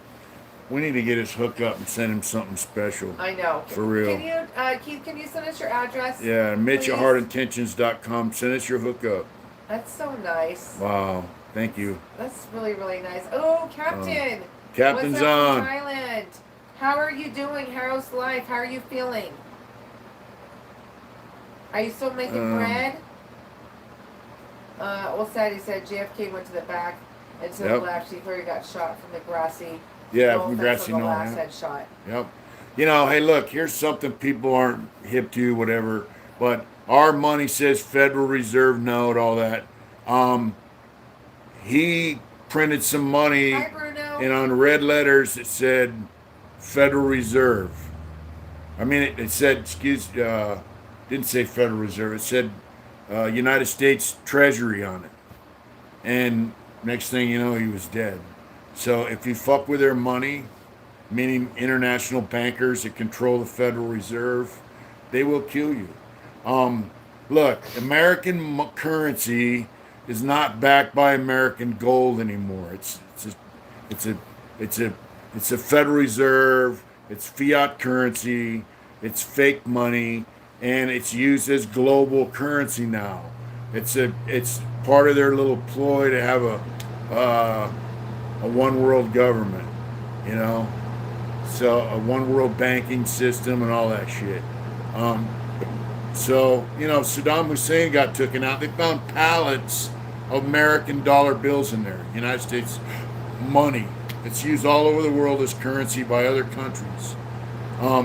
We need to get his hook up and send him something special. I know. For real. Can you, Keith? Can you send us your address? Yeah, Mitch at please? heartintentions.com. Send us your hookup. That's so nice. Wow. Thank you. That's really, really nice. Oh, Captain. Captain's What's up from on. Thailand? How are you doing? How's life? How are you feeling? Are you still making bread? Well, Sadie said JFK went to the back and to the Yep. left. He thought he got shot from the grassy. Yeah, no from offense Grassy on the Knoll, last yeah. headshot. Yep. You know, hey, look, here's something people aren't hip to, whatever. But our money says Federal Reserve note, all that. He printed some money, Hi, Bruno. and on red letters it said Federal Reserve. I mean, it said, didn't say Federal Reserve. It said United States Treasury on it. And next thing you know, he was dead. So if you fuck with their money, meaning international bankers that control the Federal Reserve, they will kill you. Look, American currency is not backed by American gold anymore. It's a Federal Reserve. It's fiat currency. It's fake money, and it's used as global currency now. It's part of their little ploy to have a one world government, you know. So a one world banking system and all that shit. So, you know, Saddam Hussein got taken out. They found pallets of American dollar bills in there. United States money. It's used all over the world as currency by other countries.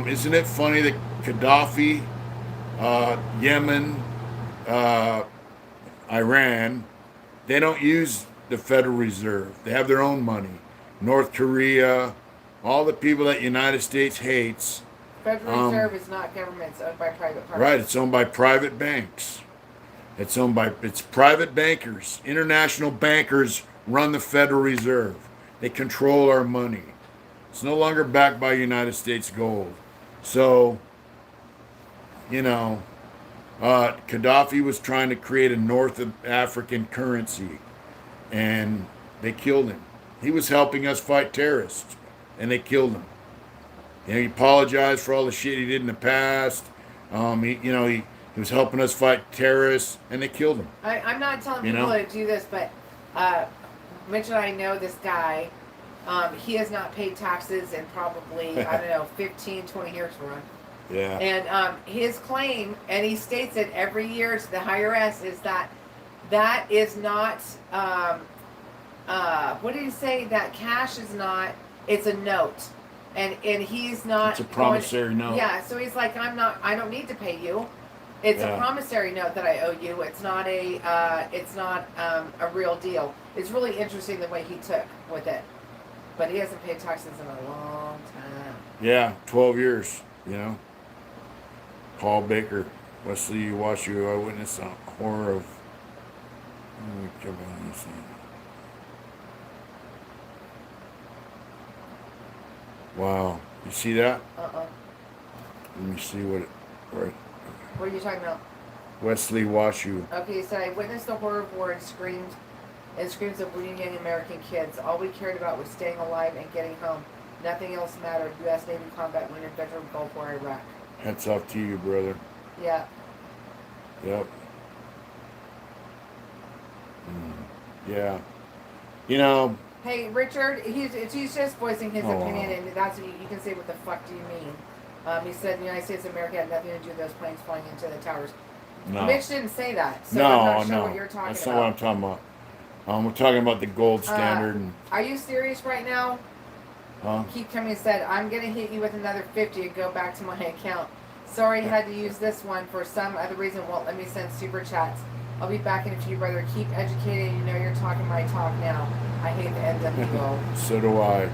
Isn't it funny that Gaddafi, Yemen, Iran, they don't use the Federal Reserve. They have their own money. North Korea, all the people that United States hates. Federal Reserve is not government. It's owned by private parties. Right, it's owned by private banks. It's private bankers. International bankers run the Federal Reserve. They control our money. It's no longer backed by United States gold. So, you know, Gaddafi was trying to create a North African currency, and they killed him. He was helping us fight terrorists, and they killed him. You know, he apologized for all the shit he did in the past. He was helping us fight terrorists, and they killed him. I'm not telling You people know? to do this, but Mitch and I know this guy. He has not paid taxes in probably, I don't know, 15, 20 years for him. Yeah. And his claim, and he states it every year to the IRS, is that is not, what did he say? That cash is not, it's a note. And he's not. It's a promissory note. Yeah, so he's like, I don't need to pay you. It's Yeah. a promissory note that I owe you. It's not a real deal. It's really interesting the way he took with it. But he hasn't paid taxes in a long time. Yeah, 12 years, you know. Paul Baker, Wesley Washu, eyewitness on horror of. Wow, you see that? Let me see what it. Right. What are you talking about? Wesley Washu. Okay, so I witnessed the horror of war and screams of bleeding young American kids. All we cared about was staying alive and getting home. Nothing else mattered. U.S. Navy combat win in veteran Gulf War, Iraq. Hats off to you, brother. Yeah. Yep. Yeah. You know. Hey, Richard, he's just voicing his Oh, opinion, wow. and that's what you can say, what the fuck do you mean? He said the United States of America had nothing to do with those planes flying into the towers. No. Mitch didn't say that, so No, I'm not sure no. what you're talking That's about. not what I'm talking about. We're talking about the gold standard. Are you serious right now? Huh? Keep coming said, I'm going to hit you with another 50 and go back to my account. Sorry I had to use this one for some other reason. Won't let me send super chats. I'll be back in a few, brother. Keep educating. You know you're talking my talk now. I hate the NWO. So do I.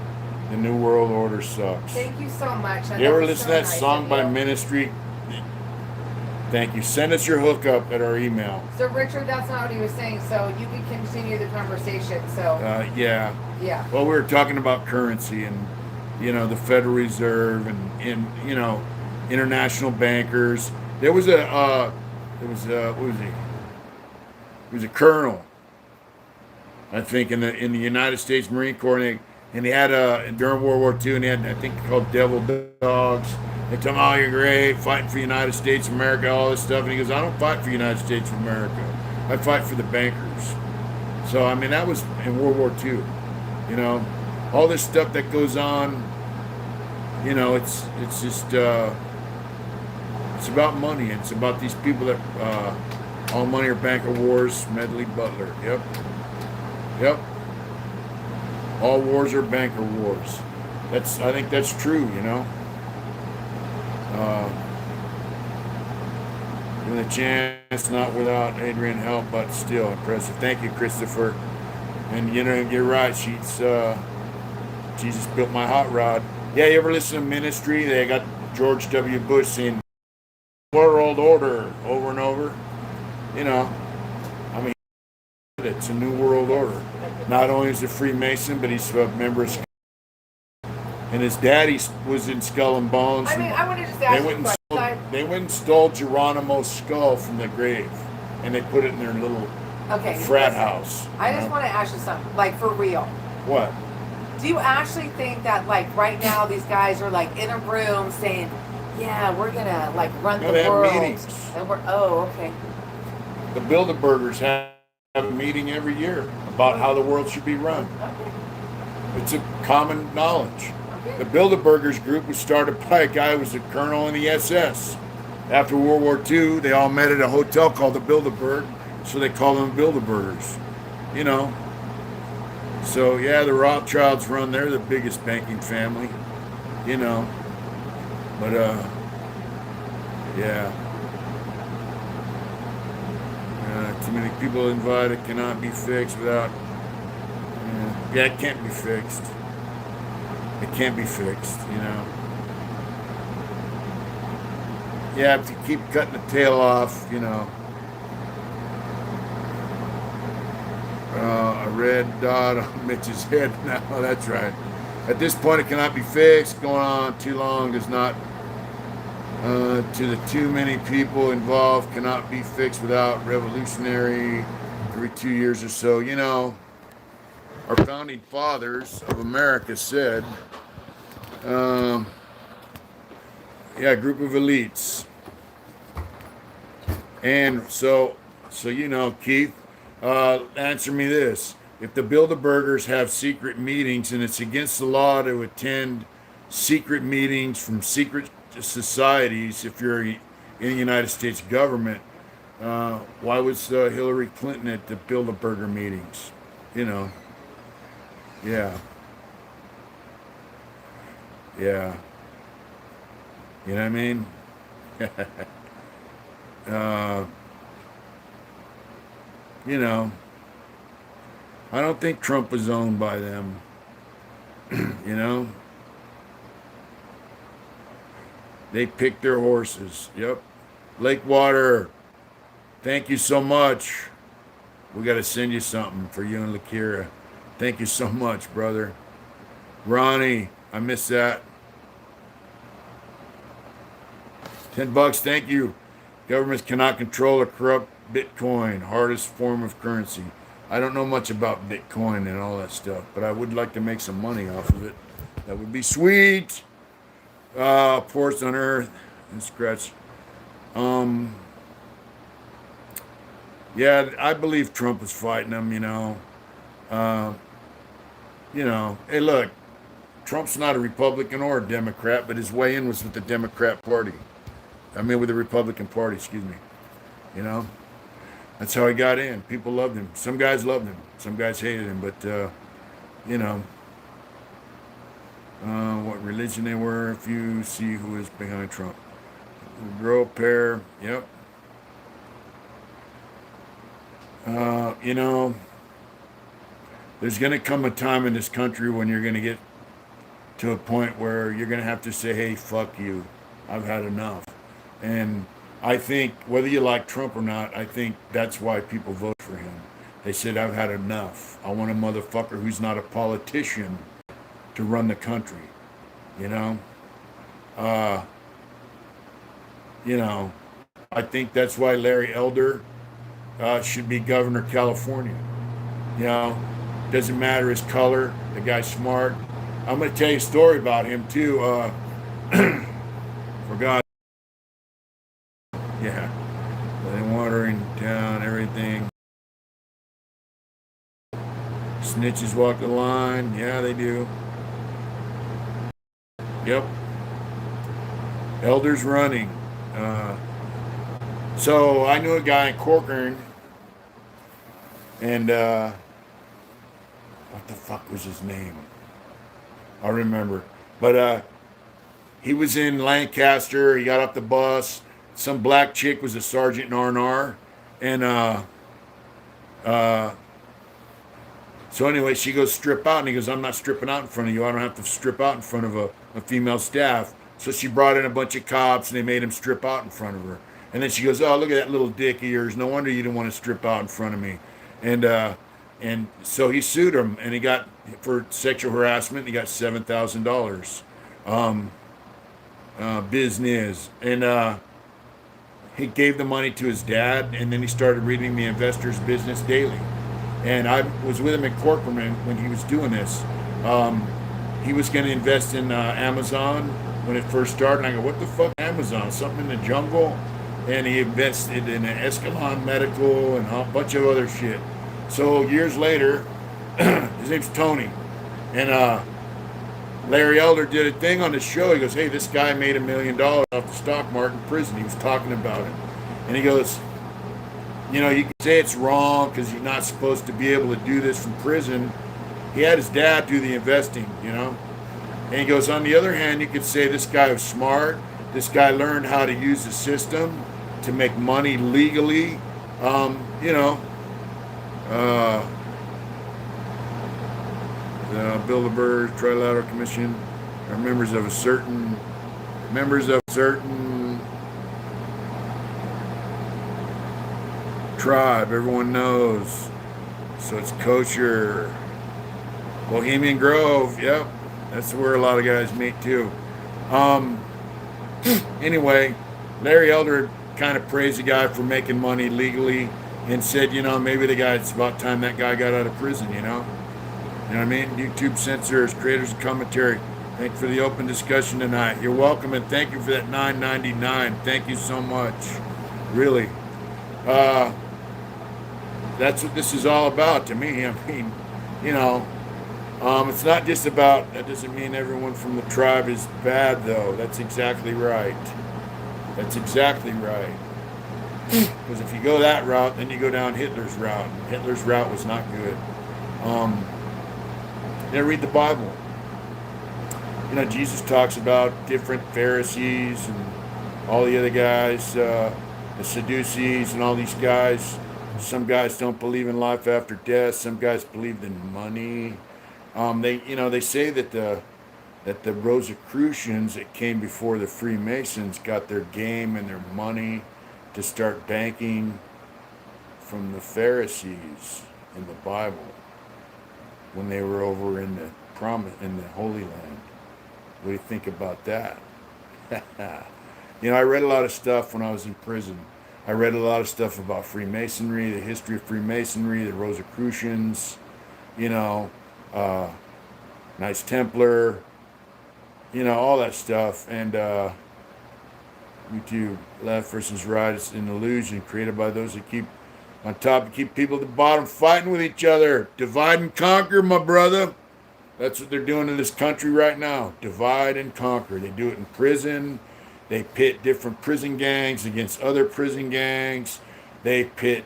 The New World Order sucks. Thank you so much. You ever listen to that song by Ministry? Thank you. Send us your hookup at our email. So Richard, that's not what he was saying. So you can continue the conversation. So Yeah. yeah. Well, we were talking about currency and, the Federal Reserve and international bankers. There was what was he? He was a colonel, I think, in the United States Marine Corps, and he had during World War II, and he had, I think, called Devil Dogs. They told him, "Oh, you're great, fighting for the United States of America, all this stuff," and he goes, "I don't fight for the United States of America. I fight for the bankers." So I mean, that was in World War II. All this stuff that goes on. It's just it's about money. It's about these people that all money or banker wars. Medley Butler. Yep. All wars are banker wars. I think that's true. Given a chance, not without Adrian help, but still impressive. Thank you, Christopher. And you're right. Jesus built my hot rod. Yeah, you ever listen to Ministry? They got George W. Bush saying "world order" over and over. I mean, it's a new world order. Not only is he a Freemason, but he's a member of. And his daddy was in Skull and Bones. I mean, I want to just ask you a question. They went and stole Geronimo's skull from the grave, and they put it in their little frat house. I just want to ask you something, like for real. What? Do you actually think that, like, right now these guys are like in a room saying, "Yeah, we're gonna like run the world"? They have meetings. And okay. The Bilderbergers have a meeting every year about how the world should be run. Okay. It's a common knowledge. The Bilderbergers group was started by a guy who was a colonel in the SS. After World War II, they all met at a hotel called the Bilderberg, so they called them Bilderbergers. So yeah, the Rothschilds run. They're the biggest banking family. But yeah. Too many people invited cannot be fixed without. Yeah, it can't be fixed. It can't be fixed. You have to keep cutting the tail off. A red dot on Mitch's head now. That's right. At this point, it cannot be fixed. Going on too long does not. To the too many people involved cannot be fixed without revolutionary every 2 years or so. Our founding fathers of America said, a group of elites. And so Keith, answer me this. If the Bilderbergers have secret meetings and it's against the law to attend secret meetings from secret societies, if you're in the United States government, why was Hillary Clinton at the Bilderberger meetings? Yeah. You know what I mean? I don't think Trump was owned by them. They picked their horses. Yep. Lakewater, thank you so much. We got to send you something for you and Lakira. Thank you so much, brother. Ronnie, I miss that. $10, thank you. Governments cannot control or corrupt Bitcoin, hardest form of currency. I don't know much about Bitcoin and all that stuff, but I would like to make some money off of it. That would be sweet. Ports on Earth and scratch. Yeah, I believe Trump was fighting them. Hey, look, Trump's not a Republican or a Democrat, but his way in was with the Democrat Party. With the Republican Party, excuse me. That's how he got in. People loved him. Some guys loved him. Some guys hated him. But, what religion they were, if you see who is behind Trump. Grow a pair. Yep. There's going to come a time in this country when you're going to get to a point where you're going to have to say, hey, fuck you. I've had enough. And I think whether you like Trump or not, I think that's why people vote for him. They said, I've had enough. I want a motherfucker who's not a politician to run the country. You know? Uh, you know, I think that's why Larry Elder should be governor of California. You know, doesn't matter his color. The guy's smart. I'm going to tell you a story about him too. Forgot. Yeah, they watering down everything. Snitches walk the line. Yeah, they do. Yep. Elder's running. So I knew a guy in Corcoran, and what the fuck was his name? I remember, but he was in Lancaster. He got off the bus. Some black chick was a sergeant in R&R, and uh, so anyway, she goes strip out, and he goes, I'm not stripping out in front of you. I don't have to strip out in front of a female staff. So she brought in a bunch of cops, and they made him strip out in front of her. And then she goes, oh, look at that little dick of yours. No wonder you didn't want to strip out in front of me. And so he sued him, and he got, for sexual harassment, he got $7,000. Business. And he gave the money to his dad, and then he started reading the Investor's Business Daily. And I was with him at Corcoran when he was doing this. He was going to invest in Amazon when it first started. And I go, what the fuck, Amazon? Something in the jungle? And he invested in Escalon Medical and a bunch of other shit. So years later, his name's Tony. And Larry Elder did a thing on the show. He goes, hey, this guy made $1 million off the stock market in prison. He was talking about it. And he goes, you know, you can say it's wrong because you're not supposed to be able to do this from prison. He had his dad do the investing, you know. And he goes, on the other hand, you could say this guy was smart. This guy learned how to use the system to make money legally. You know, the Bilderberg Trilateral Commission are members of a certain tribe, everyone knows. So it's kosher. Bohemian Grove, yep. That's where a lot of guys meet too. Anyway, Larry Elder kind of praised the guy for making money legally and said, you know, maybe it's about time that guy got out of prison, you know? You know what I mean? YouTube censors, creators of commentary. Thank you for the open discussion tonight. You're welcome, and thank you for that $9.99. Thank you so much. Really. That's what this is all about to me. I mean, you know, it's not just about, that doesn't mean everyone from the tribe is bad, though. That's exactly right. That's exactly right. Because if you go that route, then you go down Hitler's route. And Hitler's route was not good. Read the Bible. You know, Jesus talks about different Pharisees and all the other guys, the Sadducees and all these guys. Some guys don't believe in life after death. Some guys believe in money. They say that the Rosicrucians that came before the Freemasons got their game and their money to start banking from the Pharisees in the Bible when they were over in the Holy Land. What do you think about that? You know, I read a lot of stuff when I was in prison. I read a lot of stuff about Freemasonry, the history of Freemasonry, the Rosicrucians, you know, Knights Templar, you know, all that stuff. And YouTube, left versus right, it's an illusion created by those that keep on top and keep people at the bottom fighting with each other. Divide and conquer, my brother. That's what they're doing in this country right now. Divide and conquer. They do it in prison. They pit different prison gangs against other prison gangs. They pit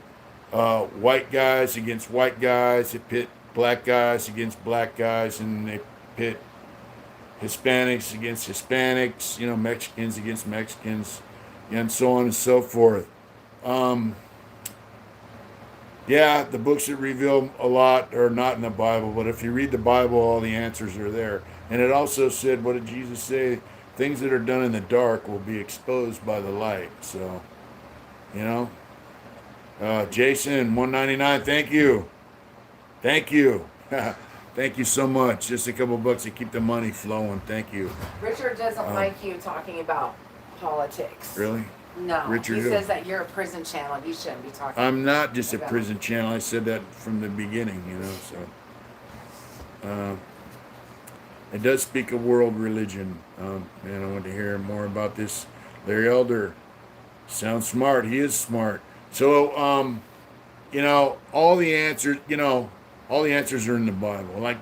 white guys against white guys. They pit black guys against black guys. And they pit Hispanics against Hispanics, you know, Mexicans against Mexicans, and so on and so forth. Yeah, the books that reveal a lot are not in the Bible, but if you read the Bible, all the answers are there. And it also said, what did Jesus say? Things that are done in the dark will be exposed by the light. So, You know, Jason 199. Thank you, thank you so much. Just a couple bucks to keep the money flowing. Thank you. Richard doesn't like you talking about politics. Really, No, Richard? he Who? says that you're a prison channel. You shouldn't be talking. I'm not just a about prison channel. I said that from the beginning. You know, so. It does speak of world religion. And I want to hear more about this. Larry Elder sounds smart. He is smart. So, you know, all the answers, all the answers are in the Bible. Like,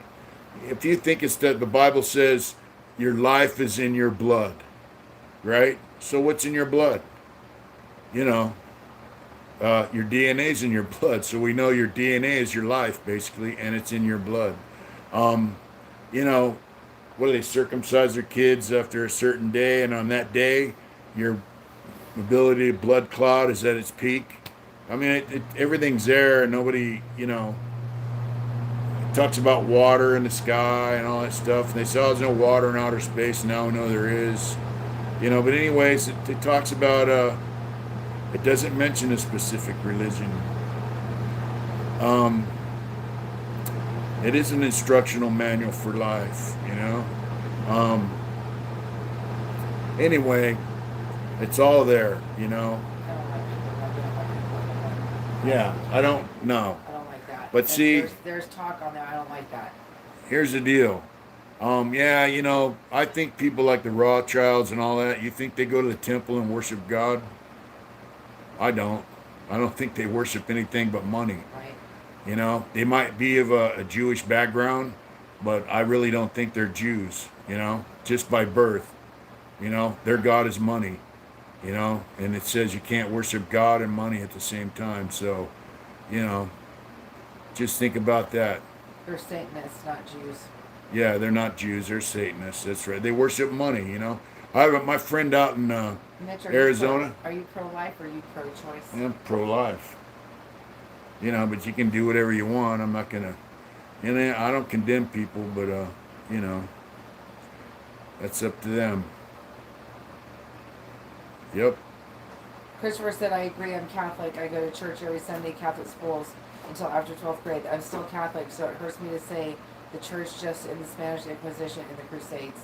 if you think it's that the Bible says your life is in your blood, right? So what's in your blood? You know, your DNA's in your blood. So we know your DNA is your life, basically, and it's in your blood. You know, what do they circumcise their kids after a certain day, and on that day your ability to blood clot is at its peak? I mean, everything's there, and nobody, it talks about water in the sky and all that stuff, and they say, oh, there's no water in outer space, and now we know there is. But anyways, it talks about it doesn't mention a specific religion. It is an instructional manual for life, Anyway, it's all there, Yeah, I don't know. I don't like that. But see, there's talk on there. I don't like that. Here's the deal. Yeah, I think people like the Rothschilds and all that, you think they go to the temple and worship God? I don't. I don't think they worship anything but money. Right. They might be of a Jewish background, but I really don't think they're Jews, just by birth. Their God is money, and it says you can't worship God and money at the same time. So, just think about that. They're Satanists, not Jews. Yeah, they're not Jews, they're Satanists. That's right. They worship money, I have my friend out in Mitch, Arizona. Are you pro-life or are you pro-choice? I'm pro-life. But you can do whatever you want. I'm not gonna, I don't condemn people, but that's up to them. Yep. Christopher said, I agree, I'm Catholic. I go to church every Sunday, Catholic schools, until after 12th grade. I'm still Catholic, so it hurts me to say the church just in the Spanish Inquisition and the Crusades.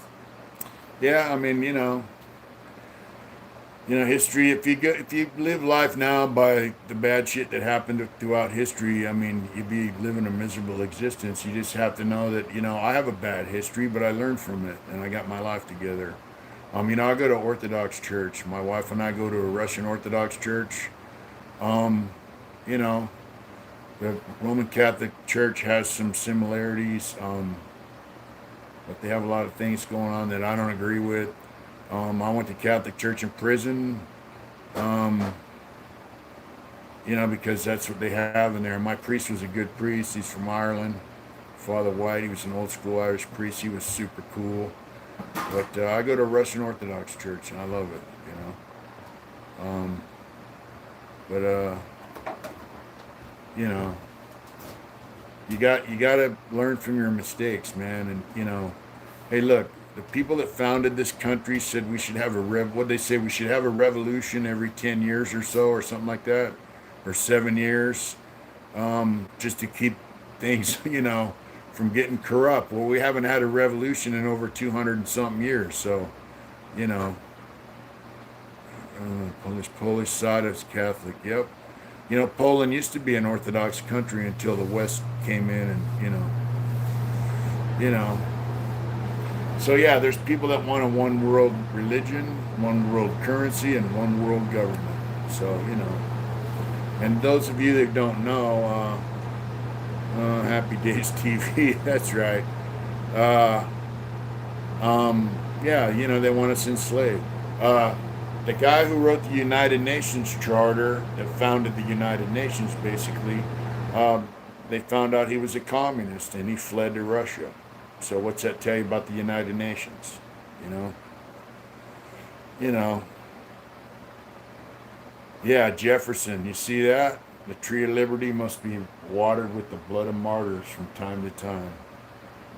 Yeah, I mean, history. If you live life now by the bad shit that happened throughout history, I mean, you'd be living a miserable existence. You just have to know that, I have a bad history, but I learned from it, and I got my life together. I go to Orthodox church. My wife and I go to a Russian Orthodox church. The Roman Catholic Church has some similarities, but they have a lot of things going on that I don't agree with. I went to Catholic church in prison, because that's what they have in there. My priest was a good priest. He's from Ireland. Father White, he was an old school Irish priest. He was super cool. But I go to a Russian Orthodox church, and I love it, you got to learn from your mistakes, man. And hey, look, the people that founded this country said we should have what they say, we should have a revolution every 10 years or so, or something like that, or 7 years, just to keep things, from getting corrupt. Well, we haven't had a revolution in over 200 and something years, so, Polish side is Catholic. Yep. Poland used to be an Orthodox country until the West came in, and So yeah, there's people that want a one world religion, one world currency, and one world government. So and those of you that don't know, Happy Days TV, that's right. Yeah, they want us enslaved. The guy who wrote the United Nations Charter, that founded the United Nations, basically, they found out he was a communist and he fled to Russia. So what's that tell you about the United Nations? Yeah, Jefferson, you see that? The tree of liberty must be watered with the blood of martyrs from time to time.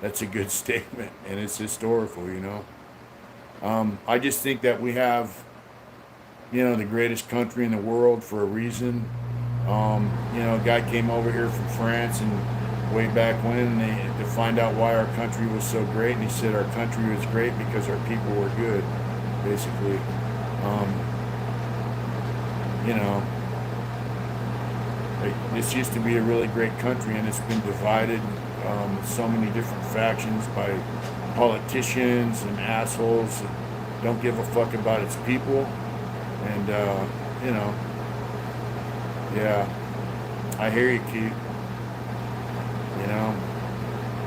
That's a good statement, and it's historical, I just think that we have the greatest country in the world for a reason. A guy came over here from France and way back when to find out why our country was so great, and he said our country was great because our people were good, basically. Um, you know, this used to be a really great country, and it's been divided with so many different factions by politicians and assholes that don't give a fuck about its people. And yeah, I hear you, Keith.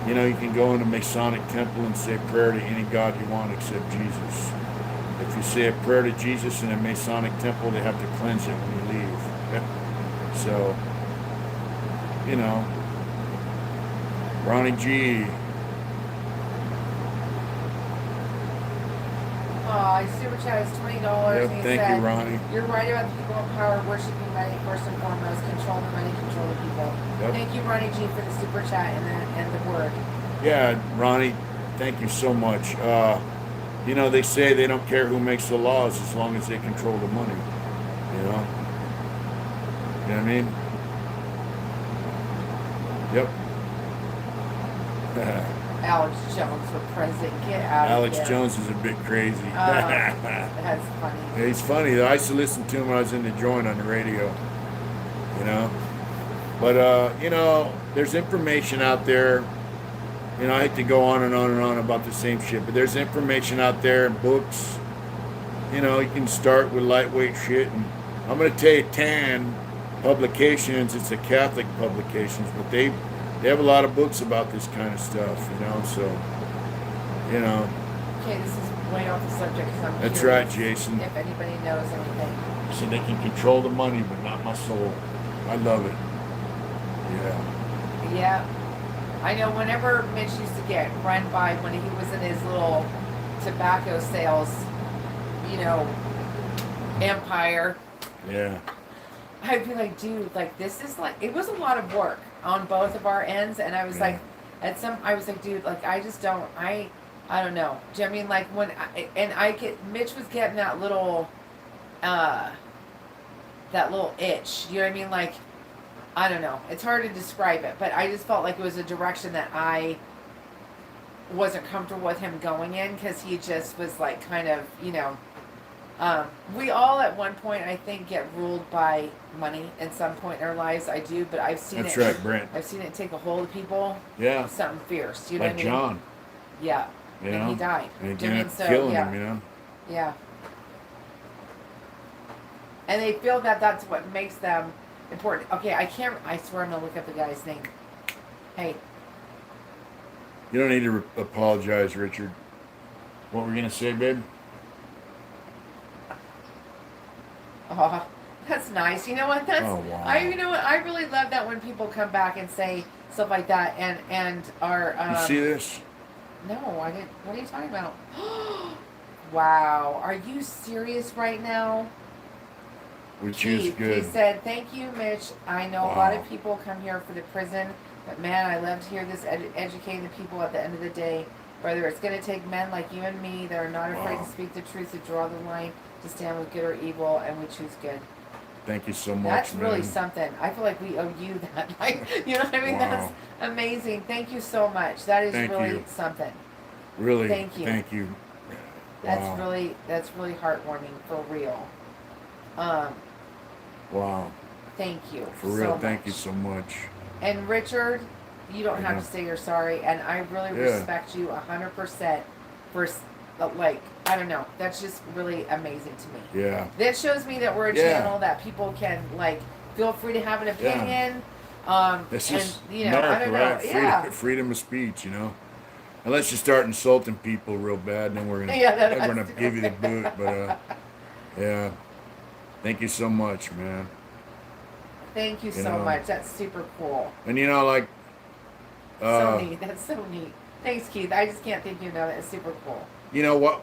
You know, you can go in a Masonic temple and say a prayer to any god you want except Jesus. If you say a prayer to Jesus in a Masonic temple, they have to cleanse it when you leave. So, Ronnie G. Super chat is $20. Yep, And he thank said, you, Ronnie. You're right about the people in power worshiping money first and foremost. Control the money, control the people. Yep. Thank you, Ronnie G, for the super chat and the word. Yeah, Ronnie, thank you so much. They say they don't care who makes the laws as long as they control the money. You know? You know what I mean? Yep. Alex Jones for president. Get out Alex of here. Jones is a bit crazy. That's funny. Yeah, he's funny. I used to listen to him when I was in the joint on the radio. But, there's information out there. I hate to go on and on and on about the same shit, but there's information out there in books. You can start with lightweight shit. And I'm going to tell you, TAN Publications, it's a Catholic publications, but they have a lot of books about this kind of stuff, so, Okay, this is way off the subject because I'm That's curious right, Jason. if anybody knows anything. So they can control the money, but not my soul. I love it. Yeah. Yeah. I know whenever Mitch used to get run by when he was in his little tobacco sales, empire, Yeah. I'd be like, dude, like this is like, it was a lot of work on both of our ends. And I was Yeah. like, I was like, dude, like I just don't, I don't know. Do you know what I mean? Like Mitch was getting that little itch. You know what I mean? Like, I don't know. It's hard to describe it, but I just felt like it was a direction that I wasn't comfortable with him going in because he just was like kind of, we all at one point I think get ruled by money at some point in our lives. I do, but I've seen That's it. right, Brent. I've seen it take a hold of people. Yeah. Something fierce. You know Like what I mean? John. Yeah. And he died. And Do you know he what I mean? ended up killing yeah. him, Yeah. And they feel that that's what makes them important. Okay, I swear I'm going to look up the guy's name. Hey. You don't need to apologize, Richard. What were you going to say, babe? Oh, that's nice. You know what? Oh, wow. I really love that when people come back and say stuff like that and are. You see this? No, I didn't. What are you talking about? Wow. Are you serious right now? Which is Keith, good. He said, "Thank you, Mitch. I know a lot of people come here for the prison, but man, I love to hear this educating the people at the end of the day. Whether it's going to take men like you and me that are not afraid to speak the truth, to draw the line, to stand with good or evil, and we choose good." Thank you so much, That's man. really something. I feel like we owe you that. Like, you know what I mean? Wow. That's amazing. Thank you so much. That is Thank really you. something. Really. Thank you. Thank you. That's Wow. really heartwarming for real. Wow. Thank you. For real, so thank much. you so much. And Richard, you don't have Yeah. to say you're sorry, and I really Yeah. respect you 100% for like, I don't know, that's just really amazing to me. Yeah. That shows me that we're a Yeah. channel that people can like feel free to have an opinion. This And is you know, I America, don't know, right? yeah. Freedom of speech, Unless you start insulting people real bad, then we're gonna Yeah, that then we're has gonna to give you the boot. But yeah. Thank you so much, man. Thank you You so know. much. That's super cool. And So neat. That's so neat. Thanks, Keith. I just can't thank you enough. That's super cool. you know what?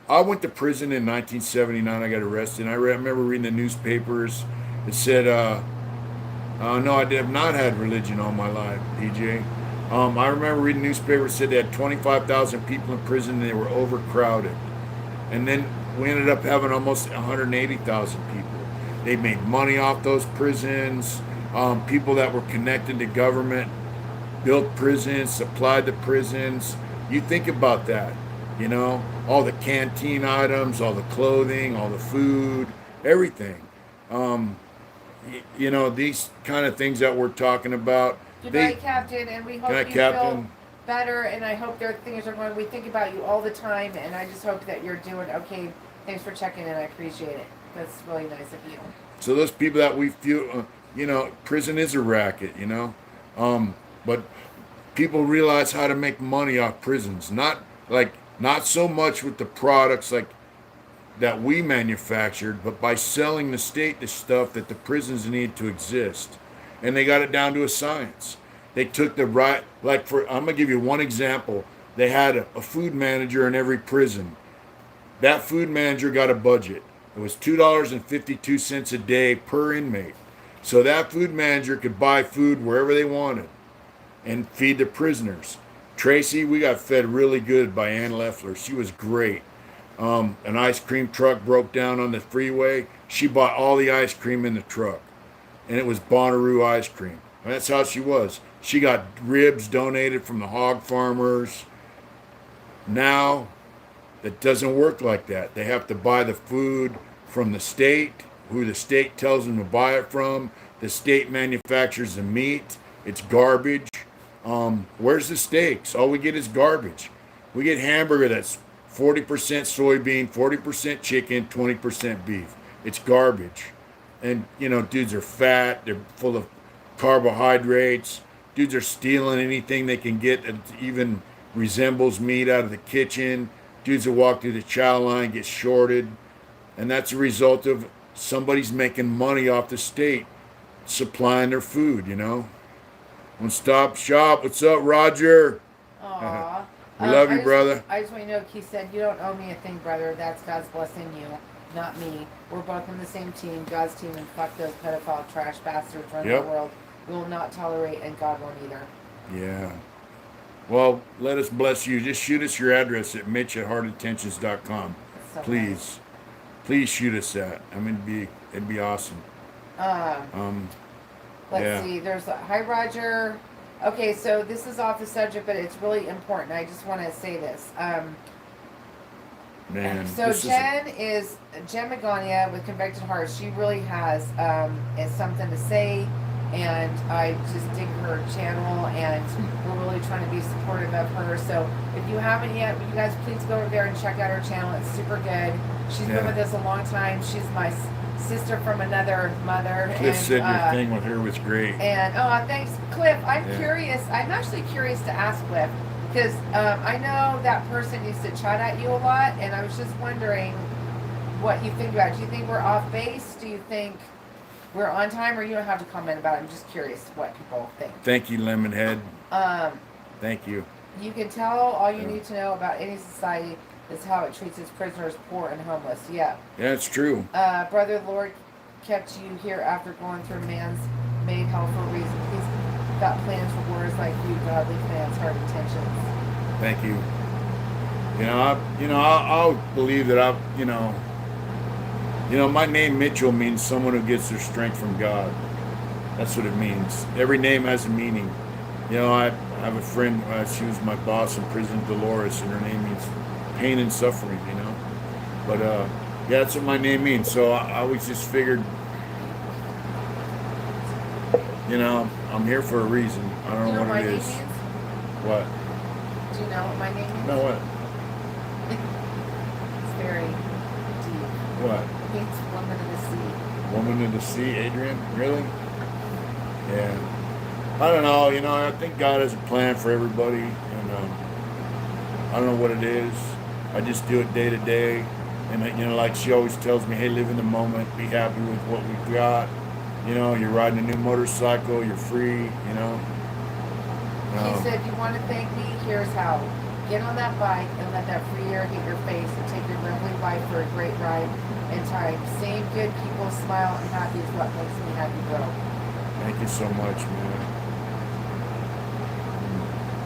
I went to prison in 1979. I got arrested. And I remember reading the newspapers. It said, no, I have not had religion all my life, PJ. I remember reading newspapers said they had 25,000 people in prison and they were overcrowded. And then we ended up having almost 180,000 people. They made money off those prisons. People that were connected to government built prisons, supplied the prisons. You think about that, you know, all the canteen items, all the clothing, all the food, everything. You know, these kind of things that we're talking about. Good They, night, Captain, and we hope Good night, you feel Captain. better, and I hope their things are going. We think about you all the time, and I just hope that you're doing okay. Thanks for checking in. I appreciate it. That's really nice of you. So those people that we feel, you know, prison is a racket, you know, but people realize how to make money off prisons. Not so much with the products like that we manufactured, but by selling the state the stuff that the prisons need to exist. And they got it down to a science. They took the right, like for, I'm gonna give you one example. They had a food manager in every prison. That food manager got a budget. It was $2.52 a day per inmate. So that food manager could buy food wherever they wanted and feed the prisoners. Tracy, we got fed really good by Ann Leffler. She was great. An ice cream truck broke down on the freeway. She bought all the ice cream in the truck, and it was Bonnaroo ice cream. And that's how she was. She got ribs donated from the hog farmers. Now, it doesn't work like that. They have to buy the food from the state, who the state tells them to buy it from. The state manufactures the meat. It's garbage. Where's the steaks? All we get is garbage. We get hamburger that's 40% soybean, 40% chicken, 20% beef. It's garbage. And, you know, dudes are fat. They're full of carbohydrates. Dudes are stealing anything they can get that even resembles meat out of the kitchen. Dudes that walk through the chow line get shorted. And that's a result of somebody's making money off the state supplying their food, you know. One stop shop. What's up, Roger? Aww. We love you, I brother. I just want you to know, Keith said, you don't owe me a thing, brother. That's God's blessing you, not me. We're both on the same team, God's team, and fuck those pedophile trash bastards running Yep. the world. We will not tolerate, and God won't either. Yeah. Well, let us bless you. Just shoot us your address at mitch@heartintentions.com. That's so Please. Please shoot us that. I mean, it'd be awesome. nice. Let's Yeah. see. There's a hi, Roger. Okay, so this is off the subject, but it's really important. I just want to say this. Man. So this Jen Magania with Convicted Hearts. She really has is something to say, and I just dig her channel, and we're really trying to be supportive of her. So if you haven't yet, you guys please go over there and check out her channel. It's super good. She's been Yeah. with us a long time. She's my sister from another mother. Cliff and, said your thing with her was great. And thanks, Cliff. I'm Yeah. curious. I'm actually curious to ask Cliff because I know that person used to chat at you a lot, and I was just wondering what you think about it. Do you think we're off base? Do you think we're on time, or you don't have to comment about it? I'm just curious what people think. Thank you, Lemonhead. Um, Thank you. you can tell all you Yeah. need to know about any society is how it treats its prisoners, poor and homeless. Yeah. Yeah, it's true. Brother Lord kept you here after going through man's made hell for a reason. He's got plans for warriors like you, godly plans, hard intentions. Thank you. I'll believe that my name Mitchell means someone who gets their strength from God. That's what it means. Every name has a meaning. You know, I have a friend, she was my boss in prison, Dolores, and her name means pain and suffering, you know. But, yeah, that's what my name means. So I always just figured, you know, I'm here for a reason. I Do don't you know know what my what it name is. means? What? Do you know what my name means? No, what? It's very deep. What? It means woman of the sea. Woman in the Sea, Adrian? Really? Yeah. I don't know. You know, I think God has a plan for everybody, and I don't know what it is. I just do it day to day, and you know, like she always tells me, hey, live in the moment, be happy with what we've got. You know, you're riding a new motorcycle, you're free. You know. He said, you want to thank me? Here's how. Get on that bike and let that free air hit your face and take your lovely wife for a great ride in time. Seeing good people smile and happy is what makes me happy, bro. Thank you so much, man.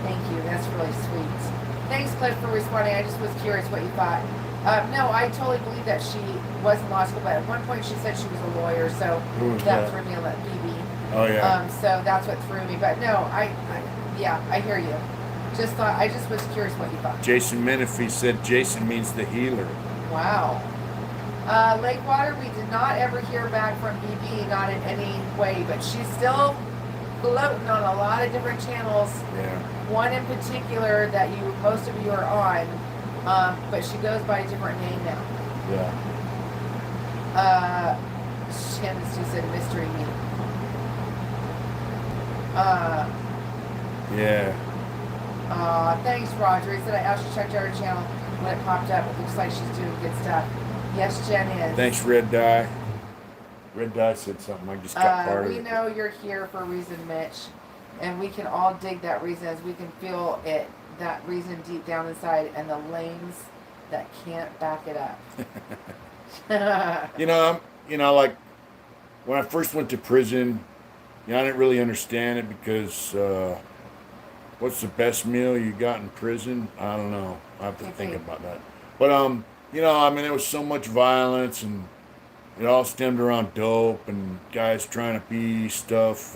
Thank you. That's really sweet. Thanks, Cliff, for responding. I just was curious what you thought. No, I totally believe that she was in law school, but at one point she said she was a lawyer, so Who was that that? threw me a little BB. Oh yeah. So that's what threw me. But no, yeah, I hear you. I just was curious what you thought. Jason Menifee said Jason means the healer. Wow. Lakewater, we did not ever hear back from BB, not in any way, but she's still floating on a lot of different channels. Yeah. One in particular that most of you are on, but she goes by a different name now. Yeah. Shannon said mystery meat. Yeah. Thanks, Roger. He said I actually checked out her channel when it popped up. It looks like she's doing good stuff. Yes, Jen is. Thanks, Red Dye. Red Dye said something. I just got part of it. We know you're here for a reason, Mitch, and we can all dig that reason as we can feel it, that reason deep down inside, and the lanes that can't back it up. Like when I first went to prison, I didn't really understand it because what's the best meal you got in prison? I don't know. I have to think about that. But there was so much violence, and it all stemmed around dope and guys trying to be stuff,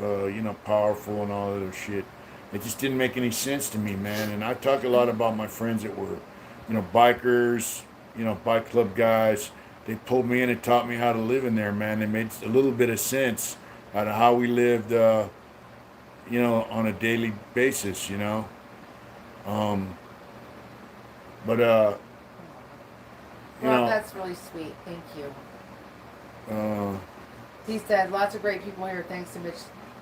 powerful and all that other shit. It just didn't make any sense to me, man. And I talk a lot about my friends that were, bikers, bike club guys. They pulled me in and taught me how to live in there, man. They made a little bit of sense out of how we lived, on a daily basis, Well, that's really sweet. Thank you. He said, lots of great people here. Thanks to Mitch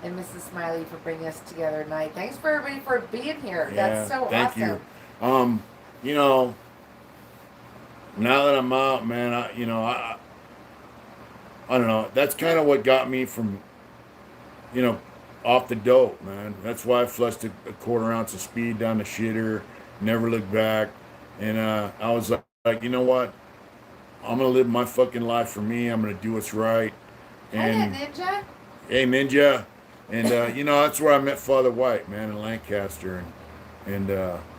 and Mrs. Smiley for bringing us together tonight. Thanks for everybody for being here. Yeah, that's so thank awesome. You. Now that I'm out, man, I don't know. That's kind of what got me from, off the dope, man. That's why I flushed a quarter ounce of speed down the shitter, never looked back. And I was like, you know what? I'm going to live my fucking life for me. I'm going to do what's right. And Ninja? Hey, Ninja. And, that's where I met Father White, man, in Lancaster. And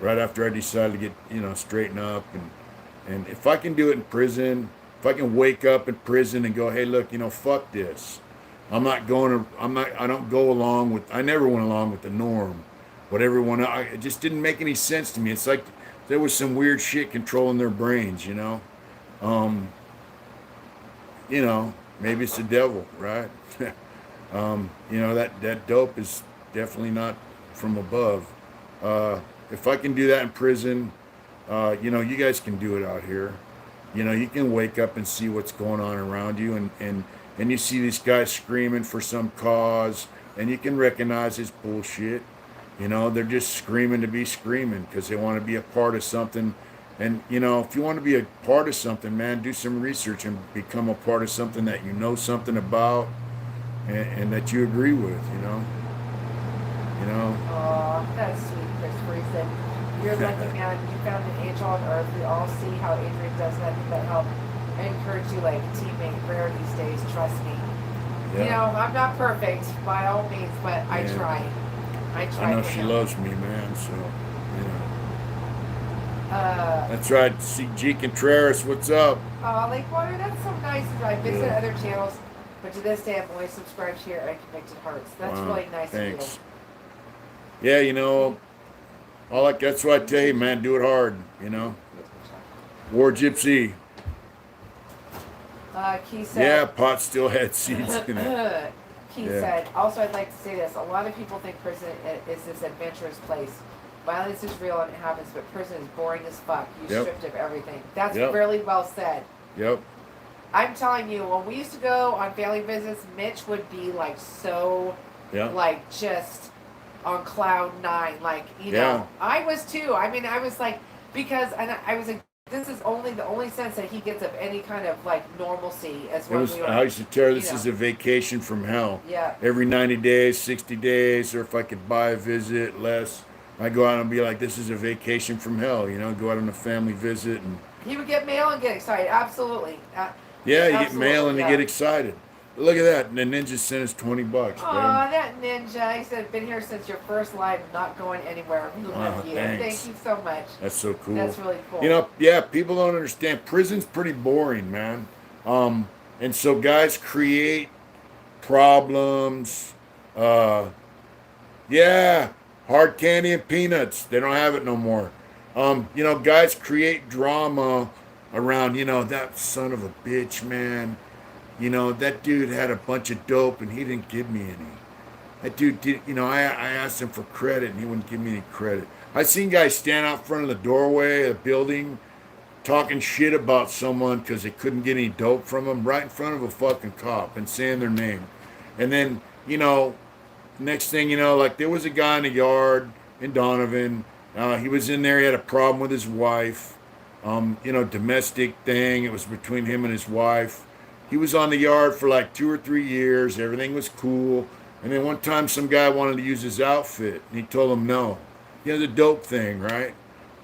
right after I decided to get, straighten up. And if I can do it in prison, if I can wake up in prison and go, hey, look, fuck this. I don't go along with, I never went along with the norm. What everyone, it just didn't make any sense to me. It's like there was some weird shit controlling their brains, maybe it's the devil, right? That dope is definitely not from above. If I can do that in prison, you guys can do it out here. You can wake up and see what's going on around you, and you see these guys screaming for some cause, and you can recognize it's bullshit. They're just screaming to be screaming because they want to be a part of something. And, if you want to be a part of something, man, do some research and become a part of something that you know something about and that you agree with, Oh, that's sweet, Christopher. He said, you're lucky, man. You found an angel on earth. We all see how Adrian does nothing but help. I encourage you like a teammate. Rare these days, trust me. Yeah. I'm not perfect by all means, but I try. I know she loves me, man, so, That's right. CG Contreras, what's up? Lakewater, that's so nice. I visit other channels, but to this day, I'm always subscribed here at Convicted Hearts. That's really nice thanks. of you. Yeah, that's what I tell you, man. Do it hard, War Gypsy. Key said. Yeah, pot still had seeds in it. Key said. Also, I'd like to say this. A lot of people think prison is this adventurous place. Violence is real and it happens, but prison is boring as fuck. You're stripped of everything. That's really well said. Yep. I'm telling you, when we used to go on family visits, Mitch would be like so, like just on cloud nine. Like, I was too. I mean, I was like, because, and I was like, this is the only sense that he gets of any kind of like normalcy as well. I used to tell her this is a vacation from hell. Yeah. Every 90 days, 60 days, or if I could buy a visit less, I go out and be like, this is a vacation from hell, go out on a family visit. And he would get mail and get excited. Absolutely. you get mail and you get excited. Look at that. And the ninja sent us $20, Aw, babe. that ninja. He said, been here since your first live, not going anywhere. We love you. Thanks. Thank you so much. That's so cool. That's really cool. You know, yeah, people don't understand. Prison's pretty boring, man. And so guys create problems. Yeah, hard candy and peanuts. They don't have it no more. You know, guys create drama around, you know, that son of a bitch, man. You know, that dude had a bunch of dope and he didn't give me any. That dude did, you know, I asked him for credit and he wouldn't give me any credit. I seen guys stand out front of the doorway of a building talking shit about someone because they couldn't get any dope from them right in front of a fucking cop and saying their name. And then, you know, next thing you know, like there was a guy in the yard in Donovan. He was in there. He had a problem with his wife. You know, domestic thing. It was between him and his wife. He was on the yard for like 2 or 3 years. Everything was cool. And then one time some guy wanted to use his outfit. And he told him no. You know, the dope thing, right?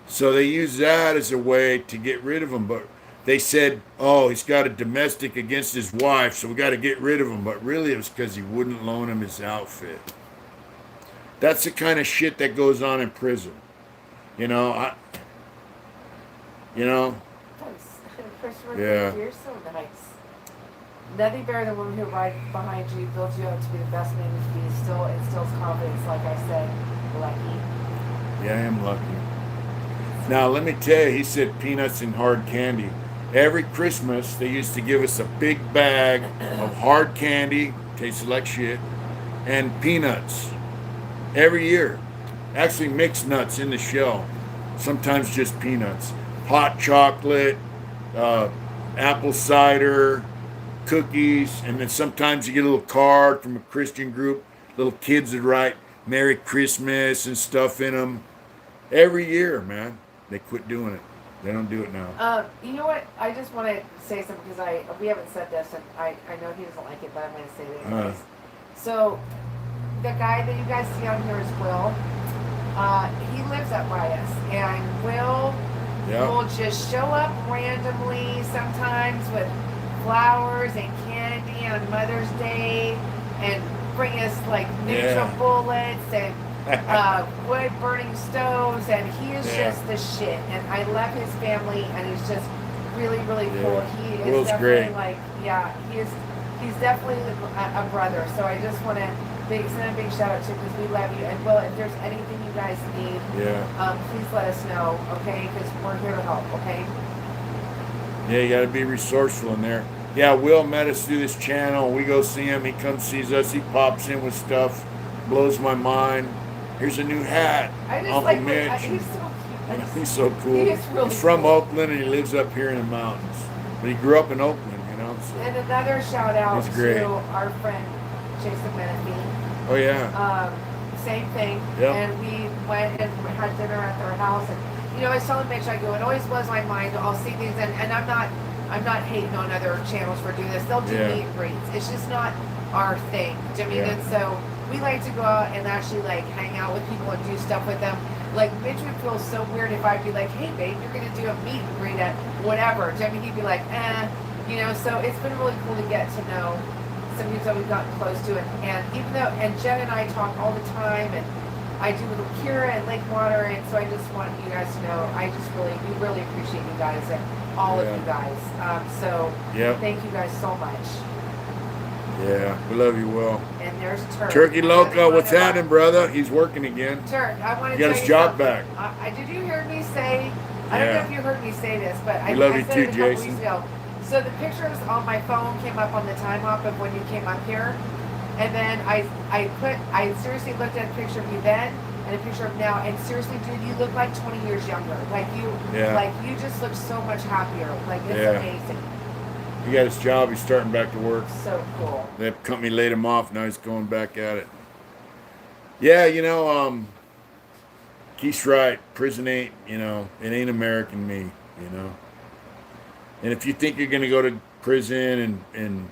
So they used that as a way to get rid of him. But they said, oh, he's got a domestic against his wife, so we got to get rid of him. But really it was because he wouldn't loan him his outfit. That's the kind of shit that goes on in prison. You know, you know, Christopher, Yeah. you're so nice. Nothing better than women who ride behind you, build you up to be the best man you can be, still instills confidence, like I said, lucky. yeah, I am lucky. Now, let me tell you, he said peanuts and hard candy. Every Christmas, they used to give us a big bag of hard candy, tasted like shit, and peanuts. Every year. Actually, mixed nuts in the shell. Sometimes just peanuts. Hot chocolate, apple cider, cookies, and then sometimes you get a little card from a Christian group. Little kids would write Merry Christmas and stuff in them. Every year, man. They quit doing it. They don't do it now. You know what? I just want to say something because we haven't said this, and I know he doesn't like it, but I'm going to say it anyways. So, the guy that you guys see on here is Will. He lives up by us, and Will will just show up randomly sometimes with flowers and candy on Mother's Day, and bring us like NutriBullets and wood burning stoves, and he is just the shit. And I love his family, and he's just really, really cool. He is Will's definitely great. he's definitely a brother. So I just want to send a big shout out to you because we love you. And Will, if there's anything you guys need, please let us know, okay? Because we're here to help, okay? Yeah, you got to be resourceful in there. Yeah, Will met us through this channel. We go see him. He comes sees us. He pops in with stuff. Blows my mind. Here's a new hat. I just Uncle like Mitch. he's so cute. He's so cool. He is really He's from cool. Oakland and he lives up here in the mountains. But he grew up in Oakland, you know. So. And another shout out He's great. to our friend Jason Menefee. Oh yeah. Same thing. Yep. And we went and had dinner at their house, and you know, I was telling Mitch, I go, it always blows my mind. I'll see things, and I'm not hating on other channels for doing this. They'll do meet and greets. It's just not our thing. Do you know what I mean? And so we like to go out and actually like hang out with people and do stuff with them. Like Mitch would feel so weird if I'd be like, hey babe, you're gonna do a meet and greet at whatever. Do you know what I mean? He'd be like, you know. So it's been really cool to get to know some people that we've gotten close to, and even though, and Jen and I talk all the time, and I do with Kira and Lakewater, and so I just want you guys to know, we really appreciate you guys and all of you guys. So thank you guys so much. Yeah, we love you, Will. And there's Turk. Turkey Loco, what's happening, brother? He's working again. Turk, I want to He got tell his you job something. back. Did you hear me say? I don't know if you heard me say this, but I love you said too, it a couple Jason. weeks ago. So the pictures on my phone came up on the time hop of when you came up here, and then I seriously looked at a picture of you then and a picture of now, and seriously, dude, you look like 20 years younger. Like you just look so much happier. Like it's amazing. He got his job. He's starting back to work. So cool. The company laid him off. Now he's going back at it. Yeah, you know, Keith's right. Prison ain't, you know, it ain't American me, you know. And if you think you're going to go to prison and,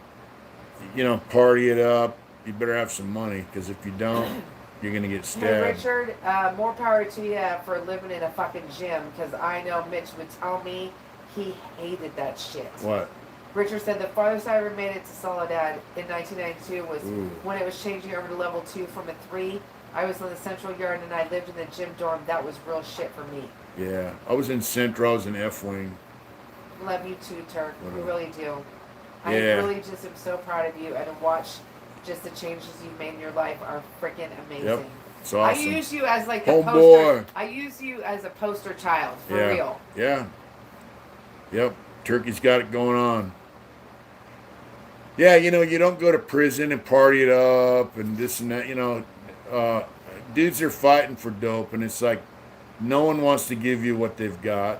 you know, party it up, you better have some money. Because if you don't, you're going to get Hey stabbed. Richard, more power to you for living in a fucking gym, because I know Mitch would tell me he hated that shit. What? Richard said the farthest I ever made it to Soledad in 1992 was Ooh. when it was changing over to level 2 from a 3. I was in the central yard and I lived in the gym dorm. That was real shit for me. Yeah, I was in Central. I was in F-Wing. Love you too, Turk. We really do. I Yeah. really just am so proud of you and watch just the changes you've made in your life are freaking amazing. Yep, it's awesome. I use you as like the Homeboy. poster. I use you as a poster child for Yeah. real. Yeah. Yep. Turkey's got it going on. Yeah, you know, you don't go to prison and party it up and this and that. You know, dudes are fighting for dope, and it's like no one wants to give you what they've got.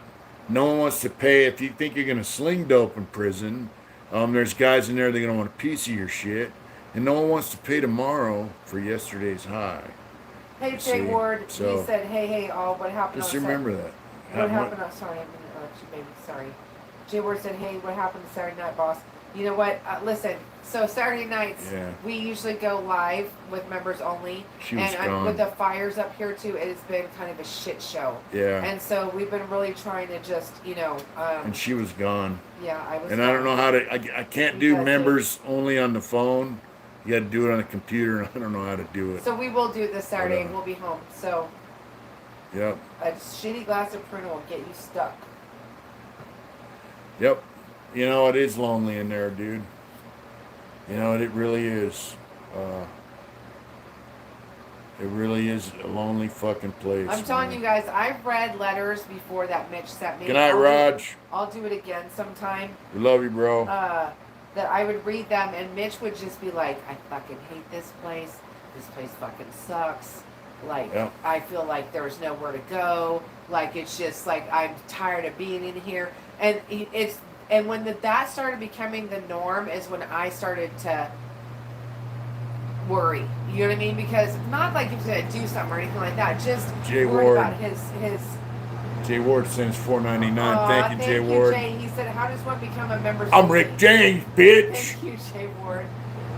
No one wants to pay. If you think you're going to sling dope in prison, there's guys in there that are going to want a piece of your shit, and no one wants to pay tomorrow for yesterday's high. Hey, Jay See, Ward, so- he said, hey, all, what happened Just on remember Saturday? that. What happened on, sorry, I'm going to interrupt you, baby, sorry. Jay Ward said, hey, what happened Saturday night, boss? You know what, listen, so Saturday nights, Yeah. we usually go live with members only. She was and gone. with the fires up here, too, it has been kind of a shit show. Yeah. And so we've been really trying to just, And she was gone. yeah, I was. And I don't know how to. I can't do Because members only on the phone. You got to do it on a computer, and I don't know how to do it. So we will do it this Saturday, and Hold we'll be home. So Yep. a shitty glass of Pruno will get you stuck. Yep. You know, it is lonely in there, dude. You know, it really is. It really is a lonely fucking place. I'm telling man. you guys, I've read letters before that Mitch sent me. Good night, Raj. I'll do it again sometime. We love you, bro. That I would read them, and Mitch would just be like, "I fucking hate this place. This place fucking sucks. Like, Yeah. I feel like there's nowhere to go. Like, it's just like I'm tired of being in here." And when that started becoming the norm is when I started to worry. You know what I mean? Because not like he was gonna do something or anything like that. Just Jay worry Ward. about his. Jay Ward sends $4.99. Aw, Thank you, Jay you, Ward. Jay. He said, "How does one become a member?" I'm Rick James, bitch. Thank you, Jay Ward.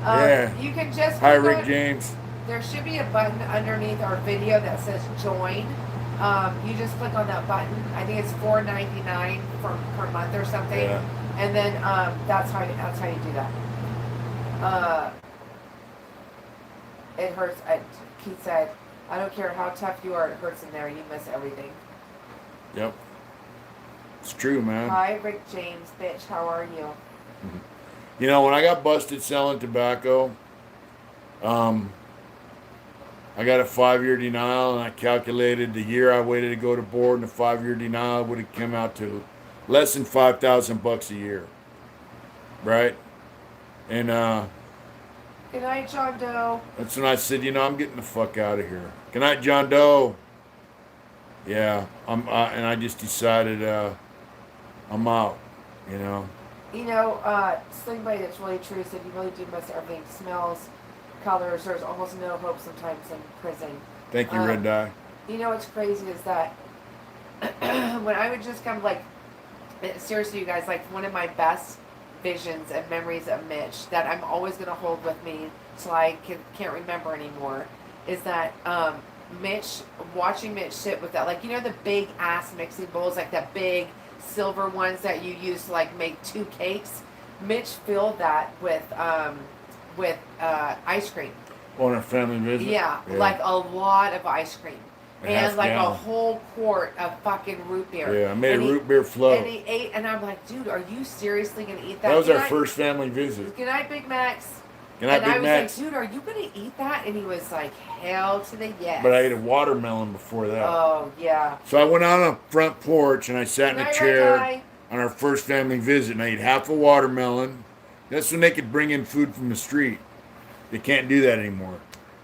Yeah. You can just Hi, click Rick on- James. There should be a button underneath our video that says join. You just click on that button. I think it's $4.99 per month or something. Yeah. And then that's how you do that. It hurts. Keith said, "I don't care how tough you are. It hurts in there. You miss everything." Yep. It's true, man. Hi, Rick James, bitch. How are you? You know, when I got busted selling tobacco, I got a 5-year denial, and I calculated the year I waited to go to board, and the 5-year denial would have come out to less than $5,000 a year, right? And Good night, John Doe. that's when I said, you know, I'm getting the fuck out of here. Good night, John Doe. Yeah, and I just decided I'm out. You know. You know, Sling Blade, it's really true. Said you really do miss everything. Smells, colors. There's almost no hope sometimes in prison. Thank you, Red Dye. You know what's crazy is that when I would just come, like, seriously, you guys, like, one of my best visions and memories of Mitch that I'm always going to hold with me till I can't remember anymore is that watching Mitch sit with that, like, you know, the big ass mixing bowls, like that big silver ones that you use to, like, make 2 cakes. Mitch filled that with ice cream. On our family visit. Yeah, like a lot of ice cream. A half And like gallon. a whole quart of fucking root beer. Yeah, I made And a he- root beer float. And he ate, and I'm like, dude, are you seriously gonna eat that? That was Good our night- first family visit. Good night, Big Macs. Good night, And I Big was Macs. like, dude, are you gonna eat that? And he was like, hell to the yes. But I ate a watermelon before that. Oh yeah. So I went out on the front porch and I sat in Good a night, chair Red Guy. on our first family visit, and I ate half a watermelon. That's when they could bring in food from the street. They can't do that anymore.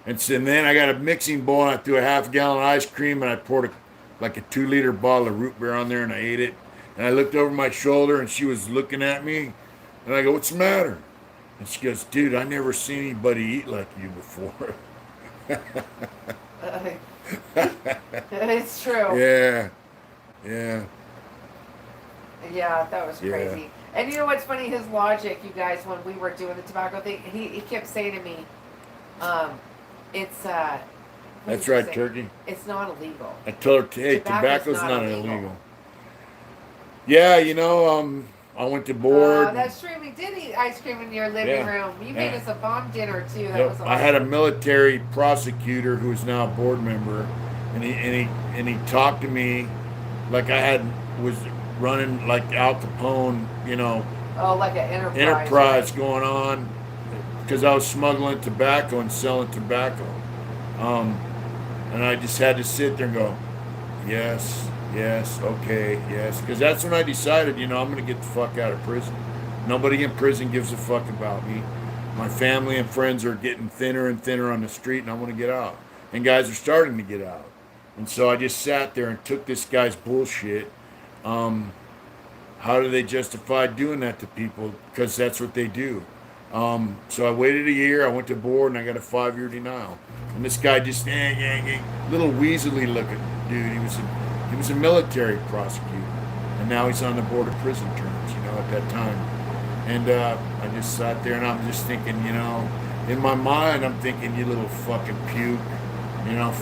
And then I got a mixing bowl, and I threw a half-gallon of ice cream, and I poured like a 2-liter bottle of root beer on there, and I ate it. And I looked over my shoulder, and she was looking at me, and I go, "What's the matter?" And she goes, "Dude, I never seen anybody eat like you before." It's true. Yeah, yeah. Yeah, that was Yeah. crazy. And you know what's funny? His logic, you guys, when we were doing the tobacco thing, he kept saying to me, it's what That's did he right, say? Turkey. It's not illegal. I told her, hey, Tobacco's tobacco's not not illegal. illegal. Yeah, you know, I went to board. That's true. We did eat ice cream in your living Yeah. room. You made Yeah. us a bomb dinner too. That Yep. was awesome. I had a military prosecutor who is now a board member, and he talked to me like was running like Al Capone, Oh, like an enterprise. enterprise Right? going on because I was smuggling tobacco and selling tobacco. Um, and I just had to sit there and go, yes, yes, okay, yes. Because that's when I decided, I'm going to get the fuck out of prison. Nobody in prison gives a fuck about me. My family and friends are getting thinner and thinner on the street, and I want to get out. And guys are starting to get out. And so I just sat there and took this guy's bullshit. Um, how do they justify doing that to people? Because that's what they do. So I waited a year. I went to board and I got a 5-year denial. And this guy just little weaselly looking dude. He was a military prosecutor, and now he's on the board of prison terms. At that time, and I just sat there and I'm just thinking, in my mind I'm thinking, you little fucking puke,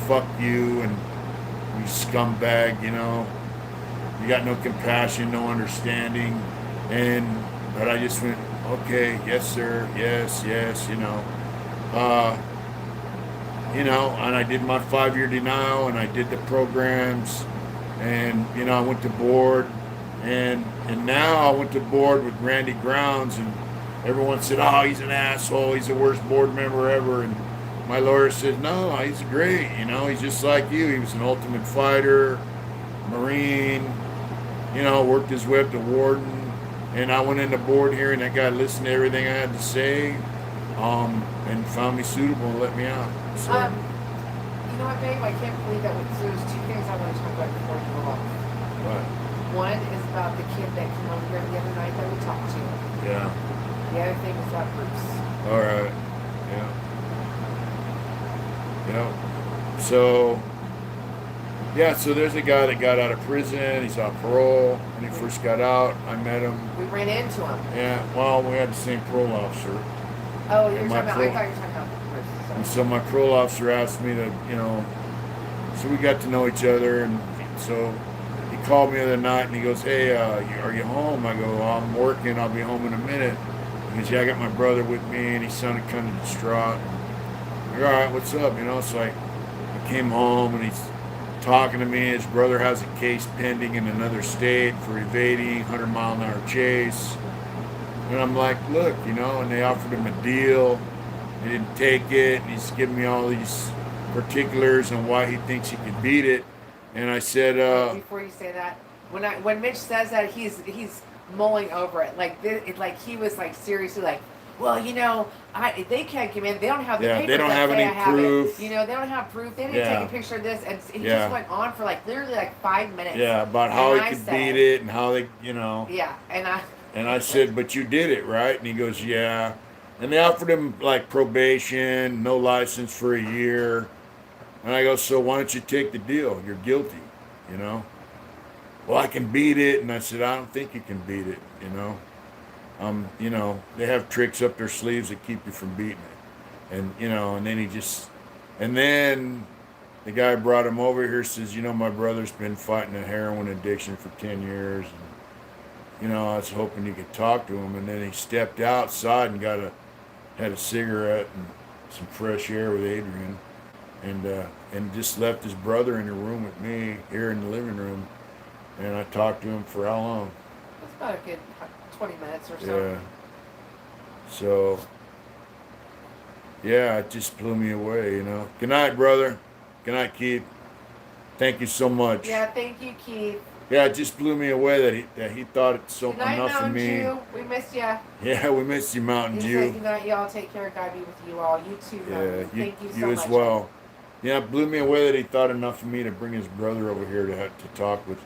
fuck you and you scumbag, you got no compassion, no understanding, but I just went, okay, yes sir, yes, uh, and I did my 5-year denial and I did the programs, and I went to board, and now I went to board with Randy Grounds, and everyone said, oh, he's an asshole, he's the worst board member ever, and my lawyer said, no, he's great, he's just like you, he was an ultimate fighter, Marine, worked his way up to warden. And I went into board hearing. That guy listened to everything I had to say, and found me suitable and let me out. So, you know what, babe? I can't believe that. So there's two things I want to talk about before you go off. but One is about the kid that came over here the other night that we talked to. yeah, The other thing is about Bruce. all right, yeah. So there's a guy that got out of prison. He's on parole. When he first got out, I met him. We ran into him. Yeah, well, we had the same parole officer. Oh, you're And talking my about. I parole- thought you were talking about Bruce. And Sorry. so my parole officer asked me to, so we got to know each other. And so he called me the other night and he goes, hey, are you home? I go, I'm working. I'll be home in a minute. He goes, yeah, I got my brother with me. And he sounded kind of distraught. I'm like, all right, what's up? So I came home and he's talking to me. His brother has a case pending in another state for evading 100-mile-an-hour chase. And I'm like, look, and they offered him a deal. He didn't take it. And he's giving me all these particulars on why he thinks he could beat it. And I said, Before you say that, when Mitch says that, he's mulling over it. Like he was like seriously like, well, they can't come in. They don't have the papers. they don't that have say any I have proof. It. They don't have proof. They didn't Yeah. take a picture of this, and he Yeah. just went on for like literally like 5 minutes. Yeah, about how he could beat it and how they, Yeah, And I said, but you did it, right? And he goes, yeah. And they offered him like probation, no license for a year. And I go, so why don't you take the deal? You're guilty, Well, I can beat it. And I said, I don't think you can beat it, They have tricks up their sleeves that keep you from beating it. And, and then the guy brought him over here, says, my brother's been fighting a heroin addiction for 10 years. And, I was hoping you could talk to him. And then he stepped outside and had a cigarette and some fresh air with Adrian. And just left his brother in the room with me here in the living room. And I talked to him for how long? it's about a good 20 minutes or so. Yeah. So, yeah, it just blew me away, Good night, brother. Good night, Keith. Thank you so much. Yeah, thank you, Keith. Yeah, it just blew me away that he thought it so Good night, enough of Mountain me. Dew. We missed you. Yeah, we missed you, Mountain He Dew. said, good night, y'all. Take care. God be with you all. You too, Mountain Dew. Thank you so you much. as well. Yeah, it blew me away that he thought enough of me to bring his brother over here to talk with,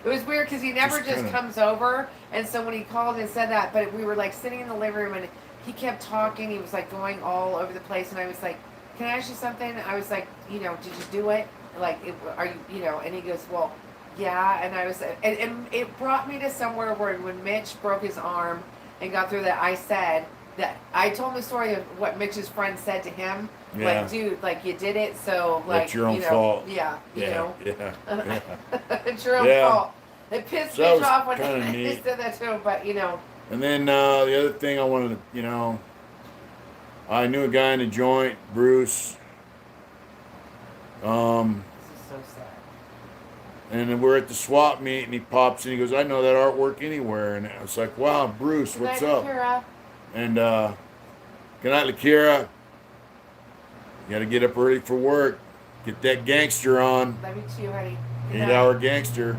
It was weird because he never Just just kinda- comes over, and so when he called and said that, but we were like sitting in the living room and he kept talking. He was like going all over the place, and I was like, "Can I ask you something?" I was like, "Did you do it? Like, are you, And he goes, "Well, yeah." And I was, and it brought me to somewhere where when Mitch broke his arm and got through that, I said that I told him the story of what Mitch's friend said to him. Yeah. Like, dude, like you did it, so like That's your own fault. Yeah, Yeah. it's your own Yeah. fault. It pissed So that Mitch was off when kinda I neat. said that to him, but you know. And then the other thing I wanted to, I knew a guy in the joint, Bruce. This is so sad. And then we're at the swap meet, and he pops in. He goes, "I know that artwork anywhere." And I was like, "Wow, Bruce, Good what's night, up?" Kira. And good night, Lakira. You got to get up early for work. Get that gangster on. Love you too, honey. Good night. 8-hour gangster.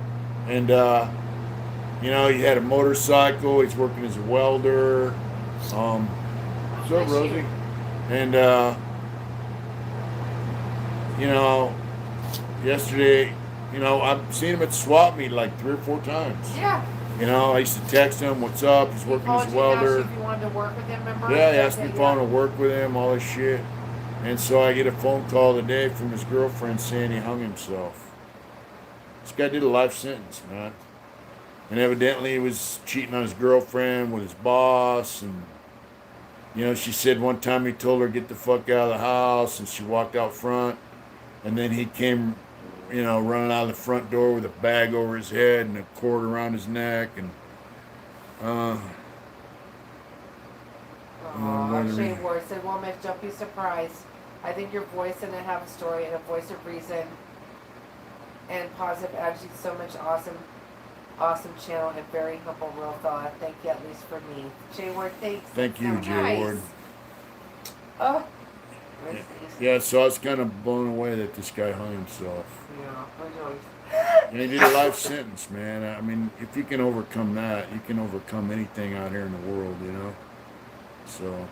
And he had a motorcycle. He's working as a welder. What's up, Bless Rosie? you. And yesterday, I've seen him at the swap meet like 3 or 4 times. Yeah. I used to text him, "What's up?" He's He working called as a you and asked you welder. if you wanted to work with him, remember? Yeah, he asked me if I want to work with him, all this shit. And so I get a phone call today from his girlfriend saying he hung himself. This guy did a life sentence, man. And evidently he was cheating on his girlfriend with his boss. And, she said one time he told her, "Get the fuck out of the house." And she walked out front. And then he came, running out of the front door with a bag over his head and a cord around his neck. And, Shane Ward said, "Well, Mitch, don't be surprised. I think your voice and I have a story and a voice of reason and positive attitude. So much awesome channel and very humble, real fella. Thank you, at least for me." Jay Ward, thanks. Thank you, That's so Jay nice. Ward. Oh. Yeah, so I was kind of blown away that this guy hung himself. Yeah, rejoice. And he did a life sentence, man. I mean, if you can overcome that, you can overcome anything out here in the world, So.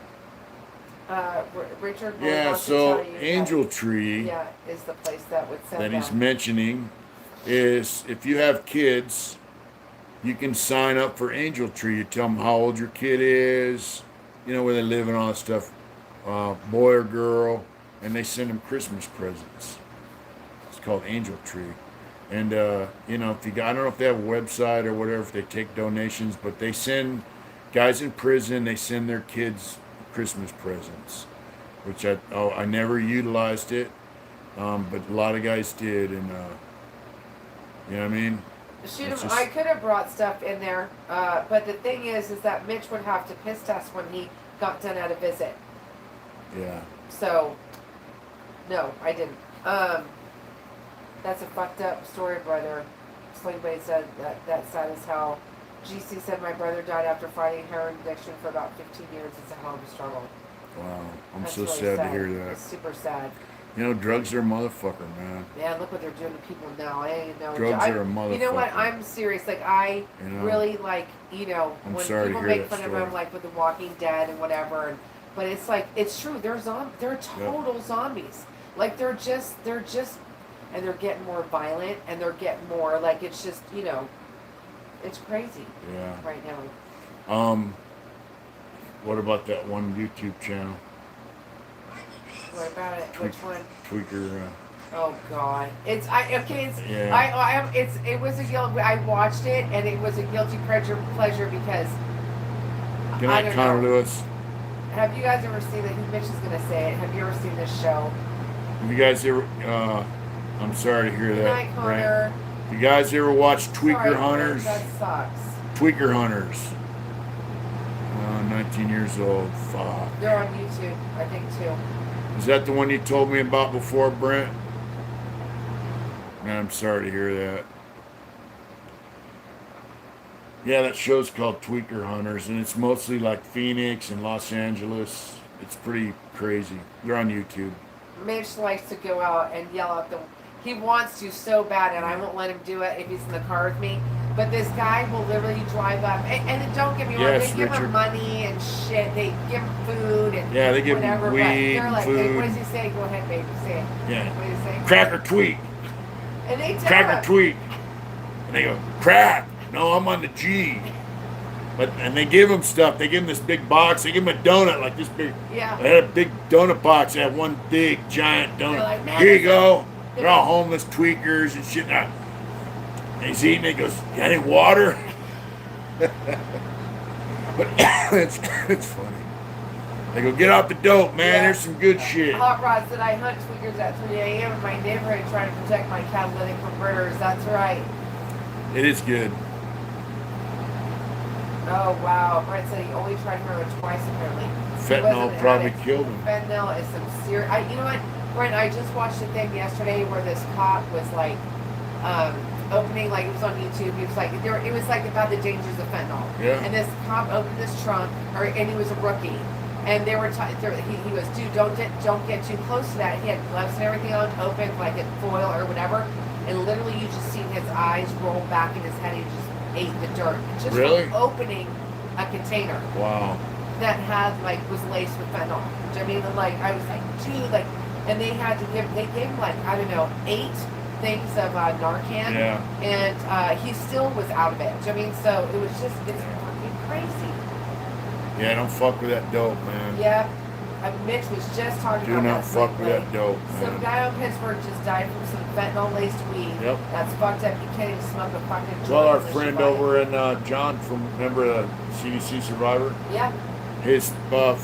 Richard Yeah, wants to so tell you Angel that, Tree yeah, is the place that would send that he's them. mentioning is if you have kids, you can sign up for Angel Tree. You tell them how old your kid is, where they live and all that stuff, boy or girl, and they send them Christmas presents. It's called Angel Tree. And, if you got, I don't know if they have a website or whatever, if they take donations, but they send guys in prison, they send their kids Christmas presents, which I never utilized it, but a lot of guys did. And, you know what I mean? Shoot It's him. just- I could have brought stuff in there, but the thing is that Mitch would have to piss test when he got done at a visit. Yeah. So, no, I didn't. That's a fucked up story, brother. Slingblade said that sad as hell. GC said my brother died after fighting heroin addiction for about 15 years. It's a hell of a struggle. Wow. I'm That's so really sad to hear It's that. super sad. Drugs are a motherfucker, man. Man, look what they're doing to people now. I ain't no. Drugs are a You know what? motherfucker. I'm serious. Like I really like. I'm When sorry to people hear make that fun story. of him, like with The Walking Dead and whatever, but it's like it's true. They're They're total zombies. Like they're just, and they're getting more violent, and they're getting more like it's just it's crazy Yeah. right now. What about that one YouTube channel? What about it? Which one? Tweaker. Oh God! It's It's Yeah. it was a guilt. I watched it and it was a guilty pleasure because Good I night, don't Connor know. Lewis. Have you guys ever seen that? Mitch is gonna say it. Have you ever seen this show? Have you guys ever? I'm sorry to hear Good that. night, Frank. Connor. You guys ever watch Tweaker Sorry, Hunters? That sucks. Tweaker Hunters. 19 years old. Fuck. They're on YouTube, I think too. Is that the one you told me about before, Brent? Man, I'm sorry to hear that. Yeah, that show's called Tweaker Hunters, and it's mostly like Phoenix and Los Angeles. It's pretty crazy. They're on YouTube. Mitch likes to go out and yell at them. He wants to so bad, and I won't let him do it if he's in the car with me. But this guy will literally drive up, and don't get me wrong, Yes, they give Richard. him money and shit. They give him food and Yeah, they give him whatever. weed but they're and like, food. what does he say? Go ahead, baby, say it. Yeah. What does he say? Crack or tweak. And they tell Crack or him. tweak. And they go, crack. No, I'm on the G. And they give him stuff. They give him this big box. They give him a donut like this big. Yeah. They had a big donut box. They had one big giant donut. They're like, man, Here you this go. is- They're all homeless tweakers and shit. And he's eating. He goes, got any water? But it's funny. They go, get off the dope, man. Yeah. There's some good shit. Hot Rod said I hunt tweakers at 3 a.m. in my neighborhood trying to protect my catalytic converters. That's right. It is good. Oh wow, Brent said he only tried heroin twice apparently. He Fentanyl wasn't an probably addict. killed him. Fentanyl is some serious. You know what, Brent? I just watched a thing yesterday where this cop was like opening, like it was on YouTube. It was like it was like about the dangers of fentanyl. Yeah. And this cop opened this trunk, and he was a rookie. And they were he goes, dude, don't get too close to that. He had gloves and everything on, open like a foil or whatever. And literally, you just seen his eyes roll back in his head. He just ate the dirt. Just Really? from opening a container Wow. that had like was laced with fentanyl. Do you know what I mean? And, like I was like, dude, like, and they gave him like, I don't know, 8 things of Narcan. Yeah. And he still was out of it. Do you know what I mean? So it was just, it's fucking crazy. Yeah, don't fuck with that dope, man. Yep. Mitch was just talking Do about not that fuck same with thing. that dope, Some man. guy on Pittsburgh just died from some fentanyl-laced weed. Yep. That's fucked up. You can't even smoke a fucking joint. Well, our unless you friend buy it. over in John from, remember the CDC survivor? Yeah. His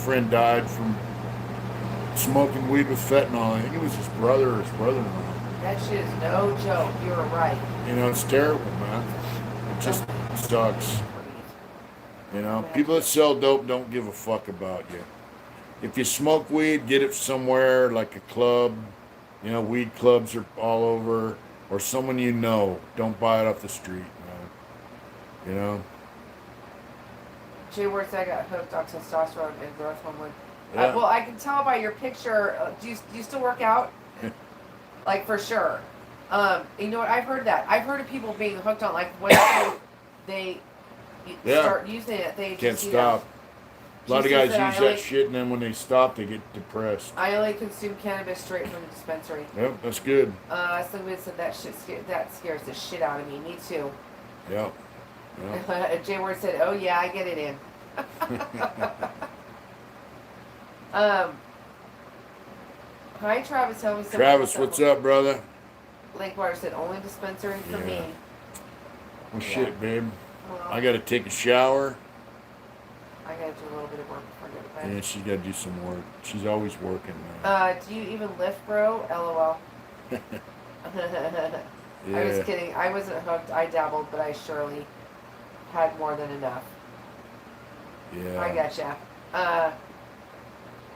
friend died from smoking weed with fentanyl. I think it was his brother or his brother-in-law. That shit is no joke. You were right. You know, it's terrible, man. It just sucks. You know, people that sell dope don't give a fuck about you. If you smoke weed, get it somewhere like a club. You know, weed clubs are all over. Or someone you know. Don't buy it off the street, man. You know? Jay Worth, I got hooked on testosterone and growth hormone. Yeah. Well, I can tell by your picture. Do you still work out? Like, for sure. You know what? I've heard that. I've heard of people being hooked on, like, when they Yeah. start using it, they Can't just, stop. A lot of She guys said, use I that like- shit, and then when they stop, they get depressed. I only consume cannabis straight from the dispensary. Yep, that's good. Somebody said that that scares the shit out of me. Me too. Yep. Yep. Jay Ward said, "Oh yeah, I get it in." Hi Travis, tell me something. Travis, what's up, brother? Lakewater said, "Only dispensary for Yeah. me." Well, shit, babe. Well, I gotta take a shower. I gotta do a little bit of work before I go to bed. And she's gotta do some work. She's always working, man. Do you even lift, bro? LOL. I was Yeah. kidding. I wasn't hooked. I dabbled, but I surely had more than enough. Yeah. I gotcha.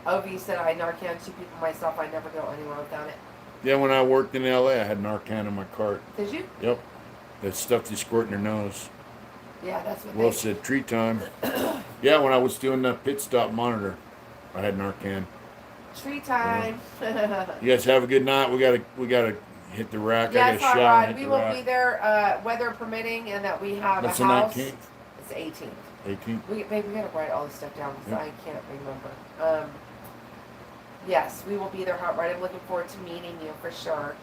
OV said I Narcan 2 people myself. I never go anywhere without it. Yeah, when I worked in LA, I had Narcan in my cart. Did you? Yep. That stuff you squirt in your nose. Yeah, that's what Will they said tree time. Yeah, when I was doing the pit stop monitor, I had Narcan. Tree time. You guys have a good night. We gotta hit the rack. Yeah, I it's got a hot shower. rod. And We hit the will rack. be there, weather permitting, and that we have That's a the house. 19th, It's the 18th. 18th. Babe, we gotta write all this stuff down because Yep. I can't remember. Yes, we will be there hot right. I'm looking forward to meeting you for sure.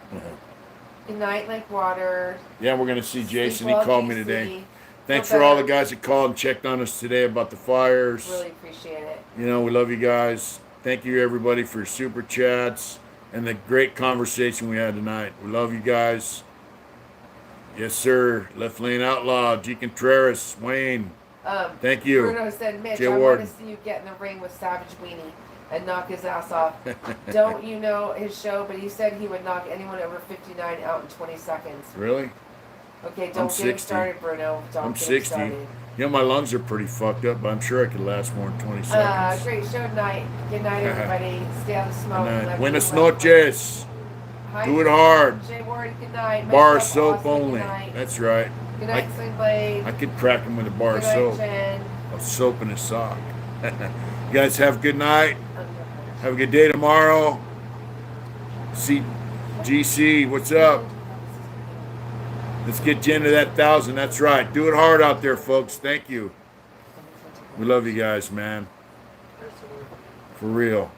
Good night, Lakewater. Yeah, we're gonna see Jason. Sleep He well, called me DC. today. Thanks Feel for all the better. guys that called and checked on us today about the fires. Really appreciate it. You know, we love you guys. Thank you everybody for your super chats and the great conversation we had tonight. We love you guys. Yes, sir. Left Lane Outlaw, G. Contreras, Wayne. Thank you. Bruno said, Mitch, Jay I want Warden. to see you get in the ring with Savage Weenie and knock his ass off. Don't you know his show? But he said he would knock anyone over 59 out in 20 seconds. Really? Okay, I'm don't get him 60. started, Bruno. Don't I'm get him 60. started. You know, my lungs are pretty fucked up, but I'm sure I could last more than 20 seconds. Great show tonight. Good night, everybody. Stay out of the smoke. Good night. Love Buenas you, love you. noches. Hi, Do it hard. Jay Ward, good night. Bar Myself, soap Austin, only. Good night, That's right. good night Sling Blade. I could crack him with a bar Good of night, soap. Jen. A soap in a sock. You guys have a good night. Have a good day tomorrow. See GC, what's up? Let's get Jen to that 1,000. That's right. Do it hard out there, folks. Thank you. We love you guys, man. For real.